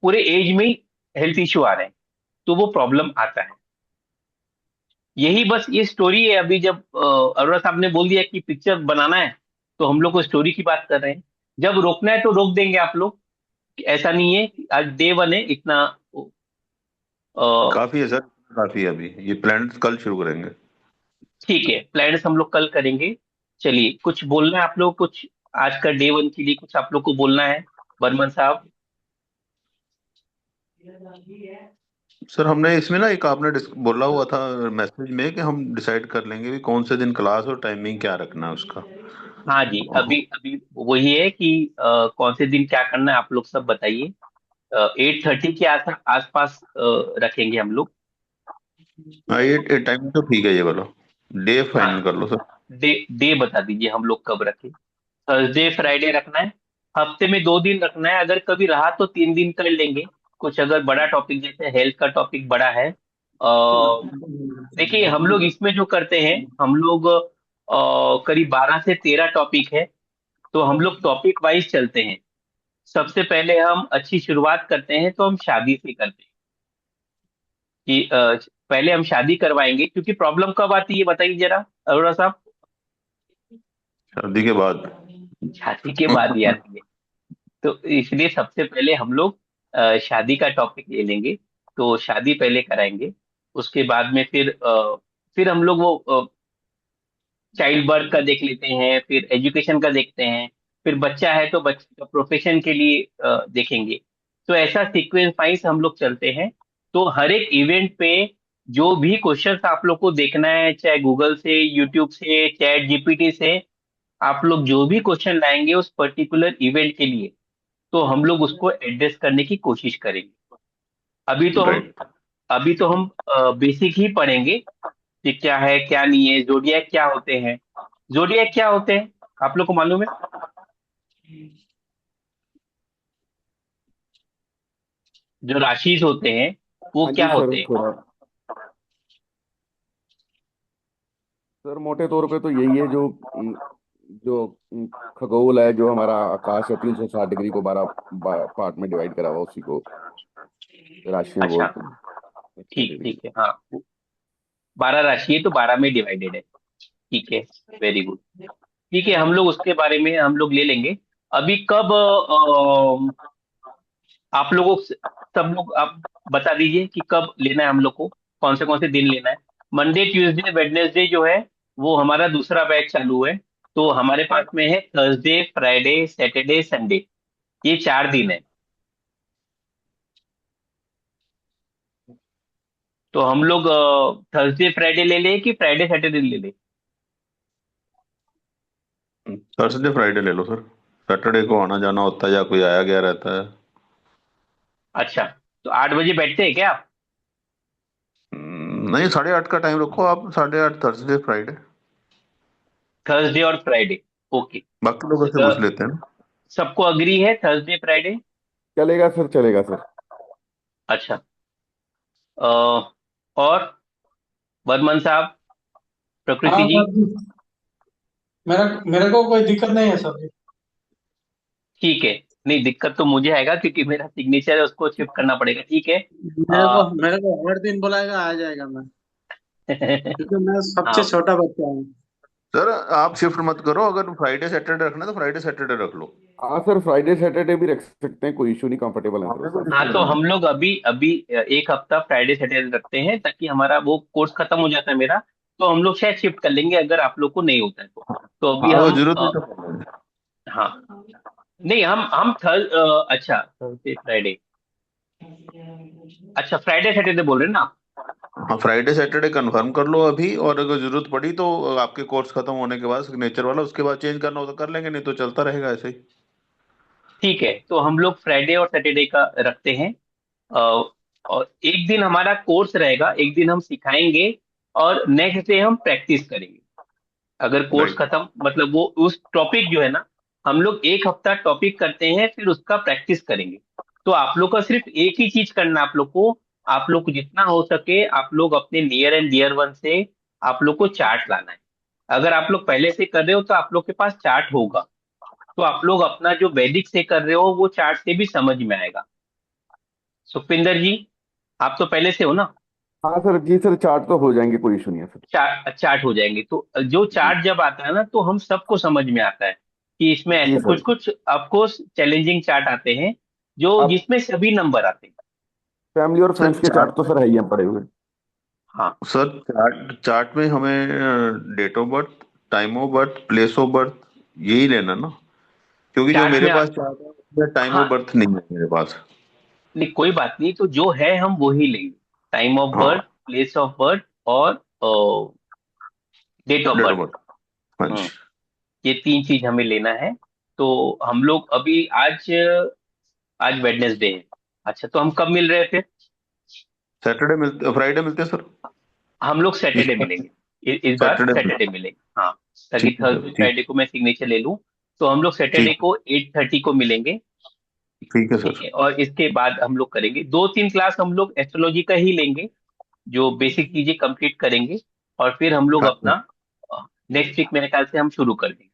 पूरे एज में ही हेल्थ इश्यू आ रहे हैं, तो वो प्रॉब्लम आता है। यही बस ये स्टोरी है। अभी जब अरोड़ा साहब ने बोल दिया कि पिक्चर बनाना है, तो हम लोग को स्टोरी की बात कर रहे हैं। जब रोकना है तो रोक देंगे आप लोग, ऐसा नहीं है कि आज डे 1 है इतना। अ, काफी है सर, काफी है। अभी ये प्लान कल शुरू करेंगे। ठीक है, प्लान्स हम लोग कल करेंगे। चलिए, कुछ बोलना है आप लोग, कुछ आज का डे 1 के लिए कुछ आप लोग को बोलना है, बर्मन साहब? सर हमने इसमें ना एक आपने बोला हुआ था मैसेज में कि हम डिसाइड कर लेंगे कि कौन से दिन क्लास और टाइमिंग क्या रखना है उसका। हाँ जी, अभी अभी वही है कि कौन से दिन क्या करना है, आप लोग सब बताइए। 8:30 के आसपास रखेंगे हम लोग। हाँ ये टाइम तो ठीक है, ये वाला डे हाँ, फाइनल कर लो सर। डे डे बता दीजिए हम लोग कब रखें। थर्सडे फ्राइडे रखना है, हफ्ते में 2 दिन रखना है, अगर कभी रहा तो 3 दिन कर लेंगे। कुछ अगर बड़ा टॉपिक, जैसे हेल्थ का टॉपिक बड़ा है, देखिए हम लोग इसमें जो करते हैं, हम लोग करीब 12 से 13 टॉपिक है, तो हम लोग टॉपिक वाइज चलते हैं। सबसे पहले हम अच्छी शुरुआत करते हैं, तो हम शादी से करते हैं कि पहले हम शादी करवाएंगे, क्योंकि प्रॉब्लम कब आती है बताइए जरा, अरोड़ा साहब? शादी के बाद। शादी के बाद ही आती है। तो इसलिए सबसे पहले हम लोग शादी का टॉपिक ले लेंगे, तो शादी पहले कराएंगे। उसके बाद में फिर फिर हम लोग वो चाइल्ड बर्थ का देख लेते हैं, फिर एजुकेशन का देखते हैं, फिर बच्चा है तो बच्चे का प्रोफेशन के लिए देखेंगे। तो ऐसा सीक्वेंस वाइज हम लोग चलते हैं। तो हर एक इवेंट पे जो भी क्वेश्चंस आप लोग को देखना है, चाहे गूगल से, यूट्यूब से, चैट जीपीटी से, आप लोग जो भी क्वेश्चन लाएंगे उस पर्टिकुलर इवेंट के लिए, तो हम लोग उसको एड्रेस करने की कोशिश करेंगे। अभी तो हम राइट। अभी तो हम बेसिक ही पढ़ेंगे कि क्या है क्या नहीं है, जोडियक क्या होते हैं। जोडियक क्या होते हैं आप लोग को मालूम है? जो राशिज होते हैं वो हाँ जी क्या सर, होते हैं? थोड़ा सर मोटे तौर पे तो यही है जो जो खगोल है, जो हमारा आकाश है, 360 डिग्री को 12 पार्ट में डिवाइड करा हुआ, उसी को राशियां अच्छा, बोलते हैं। ठीक कैटेगरी। ठीक है, हाँ। 12 राशि है तो 12 में डिवाइडेड है। ठीक है, वेरी गुड। ठीक है, हम लोग उसके बारे में हम लोग ले लेंगे। अभी कब आप लोगों से, सब लोग आप बता दीजिए कि कब लेना है हम लोग को, कौन से दिन लेना है। मंडे ट्यूसडे वेडनेसडे जो है वो हमारा दूसरा बैच चालू है। तो हमारे पास में है थर्सडे फ्राइडे सैटरडे संडे, ये 4 दिन है। तो हम लोग थर्सडे फ्राइडे ले लें कि फ्राइडे सैटरडे ले लें? थर्सडे फ्राइडे ले लो सर। सैटरडे को आना जाना होता है या कोई आया गया रहता है। अच्छा, तो 8 बजे बैठते हैं क्या आप? नहीं, 8:30 का टाइम रखो आप, 8:30 थर्सडे फ्राइडे। थर्सडे और फ्राइडे, ओके। बाकी लोगों से पूछ लेते हैं। सबको अग्री है थर्सडे फ्राइडे? चलेगा सर, चलेगा सर। अच्छा। और वर्धमान साहब, प्रकृति हाँ जी? सर जी, मेरा मेरे को कोई दिक्कत नहीं है सर जी। ठीक है। नहीं, दिक्कत तो मुझे आएगा क्योंकि मेरा सिग्नेचर है, उसको शिफ्ट करना पड़ेगा। ठीक है। आ, मेरे को हर दिन बुलाएगा, आ जाएगा मैं, क्योंकि मैं सबसे हाँ, छोटा बच्चा हूँ। सर आप शिफ्ट मत करो, अगर फ्राइडे सैटरडे रखना है तो फ्राइडे सैटरडे रख लो। हाँ सर, फ्राइडे सैटरडे भी रख सकते हैं, कोई इशू नहीं, कंफर्टेबल है सर हमें कोई उसमें। हाँ, दिक्कत तो नहीं हम लोग अभी अभी एक हफ्ता फ्राइडे सैटरडे रखते हैं ताकि हमारा वो कोर्स खत्म हो जाता है मेरा। तो हम लोग शायद शिफ्ट कर लेंगे अगर आप लोग को नहीं होता है तो। है। तो अभी हाँ, अगर हम जरूरत है तो कर लेंगे। हाँ, नहीं, हम अच्छा, थर्सडे फ्राइडे, अच्छा फ्राइडे सैटरडे बोल रहे हैं ना आप? हाँ, फ्राइडे सैटरडे कंफर्म कर लो अभी, और अगर जरूरत पड़ी तो आपके कोर्स खत्म होने के बाद सिग्नेचर वाला, उसके बाद चेंज करना हो तो कर लेंगे, नहीं तो चलता रहेगा ऐसे ही। ठीक है, तो हम लोग फ्राइडे और सैटरडे का रखते हैं। अ, और एक दिन हमारा कोर्स रहेगा, एक दिन हम सिखाएंगे और नेक्स्ट डे हम प्रैक्टिस करेंगे। अगर कोर्स राइट। खत्म मतलब वो उस टॉपिक जो है ना, हम लोग एक हफ्ता टॉपिक करते हैं फिर उसका प्रैक्टिस करेंगे। तो आप लोग का सिर्फ एक ही चीज करना है आप लोग को। आप लोग को जितना हो सके आप लोग अपने नियर एंड डियर वन से आप लोग को चार्ट लाना है। अगर आप लोग पहले से कर रहे हो तो आप लोग के पास चार्ट होगा। तो आप लोग अपना जो वैदिक से कर रहे हो वो चार्ट से भी समझ में आएगा। सुखविंदर जी, आप तो पहले से हो ना? हाँ सर जी, सर चार्ट तो हो जाएंगे, कोई इशू नहीं है सर। चार्ट हो जाएंगे तो जो जी। चार्ट जब आता है ना तो हम सबको समझ में आता है कि इसमें जी ऐसे सर। कुछ कुछ ऑफकोर्स चैलेंजिंग चार्ट आते हैं जो आप जिसमें सभी नंबर आते हैं। फैमिली और सर फ्रेंड्स के चार्ट चार्ट तो सर है ही हैं पड़े हुए। हाँ, सर चार्ट चार्ट में हमें date of birth, time of birth, place of birth, यही लेना ना, क्योंकि जो चार्ट मेरे में पास चार्ट है उसमें टाइम हाँ, ऑफ बर्थ नहीं है मेरे पास। नहीं कोई बात नहीं, तो जो है हम वो ही लेंगे। टाइम ऑफ हाँ, बर्थ, प्लेस ऑफ बर्थ और date of date of birth. Birth. हाँ जी। हम्म, ये 3 चीज हमें लेना है। तो हम लोग अभी आज आज वेडनेसडे है। अच्छा, तो हम कब मिल रहे हैं फिर? सैटरडे मिलते, फ्राइडे मिलते हैं सर। हम लोग इस सैटरडे मिलेंगे। इस बार सैटरडे सैटरडे मिलते मिलेंगे, हाँ। हैं। ताकि ठीक है सर, थर्सडे ठीक। फ्राइडे को मैं सिग्नेचर ले लूँ। तो हम लोग सैटरडे ठीक। को 8:30 को मिलेंगे। ठीक है ठीक सर। है, और इसके बाद हम लोग करेंगे 2-3 क्लास हम लोग एस्ट्रोलॉजी का ही लेंगे, जो बेसिक चीजें कंप्लीट करेंगे। और फिर हम लोग हाँ सर। अपना नेक्स्ट वीक मेरे ख्याल से हम शुरू कर देंगे।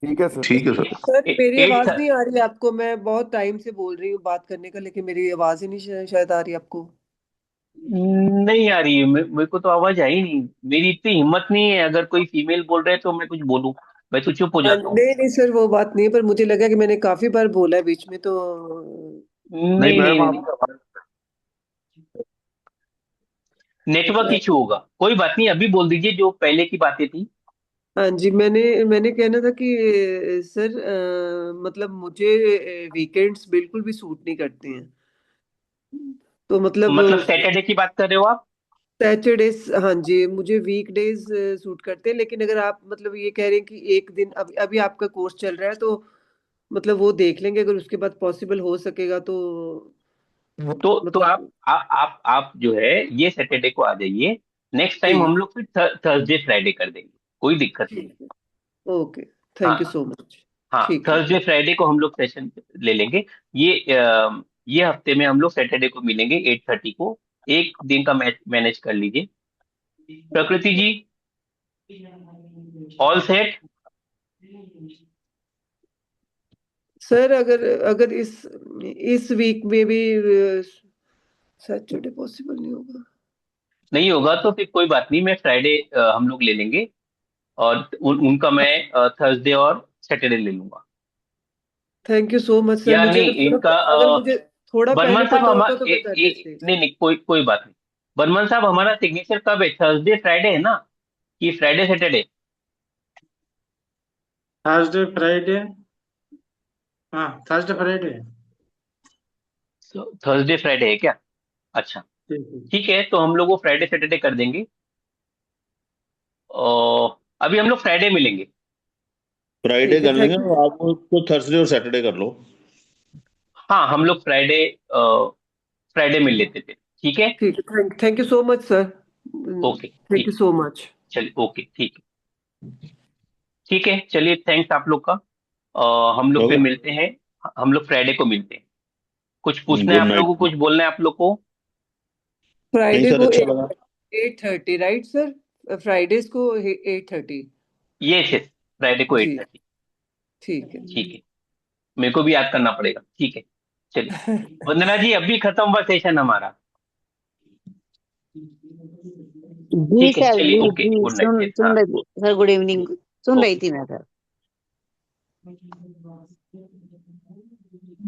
ठीक है सर। ठीक है सर। सर मेरी एट आवाज नहीं आ रही आपको? मैं बहुत टाइम से बोल रही हूँ बात करने का, लेकिन मेरी आवाज ही नहीं शायद आ रही आपको। नहीं आ रही है, मेरे को तो आवाज आई नहीं। मेरी इतनी हिम्मत नहीं है, अगर कोई फीमेल बोल रहे है तो मैं कुछ बोलूं, मैं तो चुप हो जाता हूँ। नहीं नहीं सर, वो बात नहीं है, पर मुझे लगा कि मैंने काफी बार बोला है बीच में, तो नहीं नहीं नहीं मैम, नहीं, नहीं। आपकी आवाज। नेटवर्क इशू होगा, कोई बात नहीं, अभी बोल दीजिए जो पहले की बातें थी। हाँ जी, मैंने कहना था कि सर, मतलब मुझे वीकेंड्स बिल्कुल भी सूट नहीं करते हैं। तो मतलब मतलब सैटरडे की बात कर रहे हो आप? सैटरडेज, हाँ जी, मुझे वीकडेज सूट करते हैं। लेकिन अगर आप मतलब ये कह रहे हैं कि एक दिन, अभी अभी आपका कोर्स चल रहा है, तो मतलब वो देख लेंगे, अगर उसके बाद पॉसिबल हो सकेगा तो तो मतलब। आप जो है ये सैटरडे को आ जाइए। नेक्स्ट टाइम जी, हम लोग फिर थर्सडे फ्राइडे कर देंगे, कोई दिक्कत नहीं। ठीक है। ओके, थैंक यू हाँ सो मच। हाँ, ठीक है। थर्सडे फ्राइडे को हम लोग सेशन ले लेंगे। ये हफ्ते में हम लोग सैटरडे को मिलेंगे 8:30 को। एक दिन का मैच मैनेज कर लीजिए। प्रकृति जी, ऑल सेट? सर, अगर अगर इस वीक में भी सैटरडे पॉसिबल नहीं होगा। नहीं होगा तो फिर कोई बात नहीं, मैं फ्राइडे हम लोग ले लेंगे। और उनका मैं थर्सडे और सैटरडे ले लूंगा। Thank you so much sir. या मुझे नहीं, अगर थोड़ा इनका अगर मुझे थोड़ा पहले बर्मन साहब पता होता तो मैं कर लेती। नहीं नहीं, कोई बात नहीं। बर्मन साहब, हमारा सिग्नेचर कब है? थर्सडे फ्राइडे है ना, कि फ्राइडे सैटरडे? थर्सडे फ्राइडे, हाँ थर्सडे फ्राइडे। थर्सडे फ्राइडे है क्या? अच्छा, ठीक है। ठीक है, तो हम लोग वो फ्राइडे सैटरडे कर देंगे। और अभी हम लोग फ्राइडे मिलेंगे। फ्राइडे ठीक है, कर लेंगे, थैंक यू। और आप उसको थर्सडे और सैटरडे कर लो। हाँ, हम लोग फ्राइडे फ्राइडे मिल लेते थे, ठीक है। ठीक है, thank you so much sir. Okay, thank ठीक यू है। So much. चलिए, ओके, ठीक है। ठीक है, चलिए, थैंक्स आप लोग का। हम लोग फिर ओके। मिलते हैं। हम लोग फ्राइडे को मिलते हैं। कुछ पूछना है गुड आप नाइट। लोगों को, कुछ बोलना है आप लोग को? नहीं फ्राइडे सर, को अच्छा लगा। 8:30, राइट सर? फ्राइडेज को 8:30। ये थे, फ्राइडे को जी, 8:30। ठीक ठीक है, मेरे को भी याद करना पड़ेगा, ठीक है। चलिए, वंदना जी, अभी खत्म हुआ सेशन हमारा। जी ठीक है, सर, चलिए, जी ओके, जी, गुड नाइट सुन फिर, सुन हाँ। रही थी सर, गुड इवनिंग, सुन रही ओके। थी मैं सर।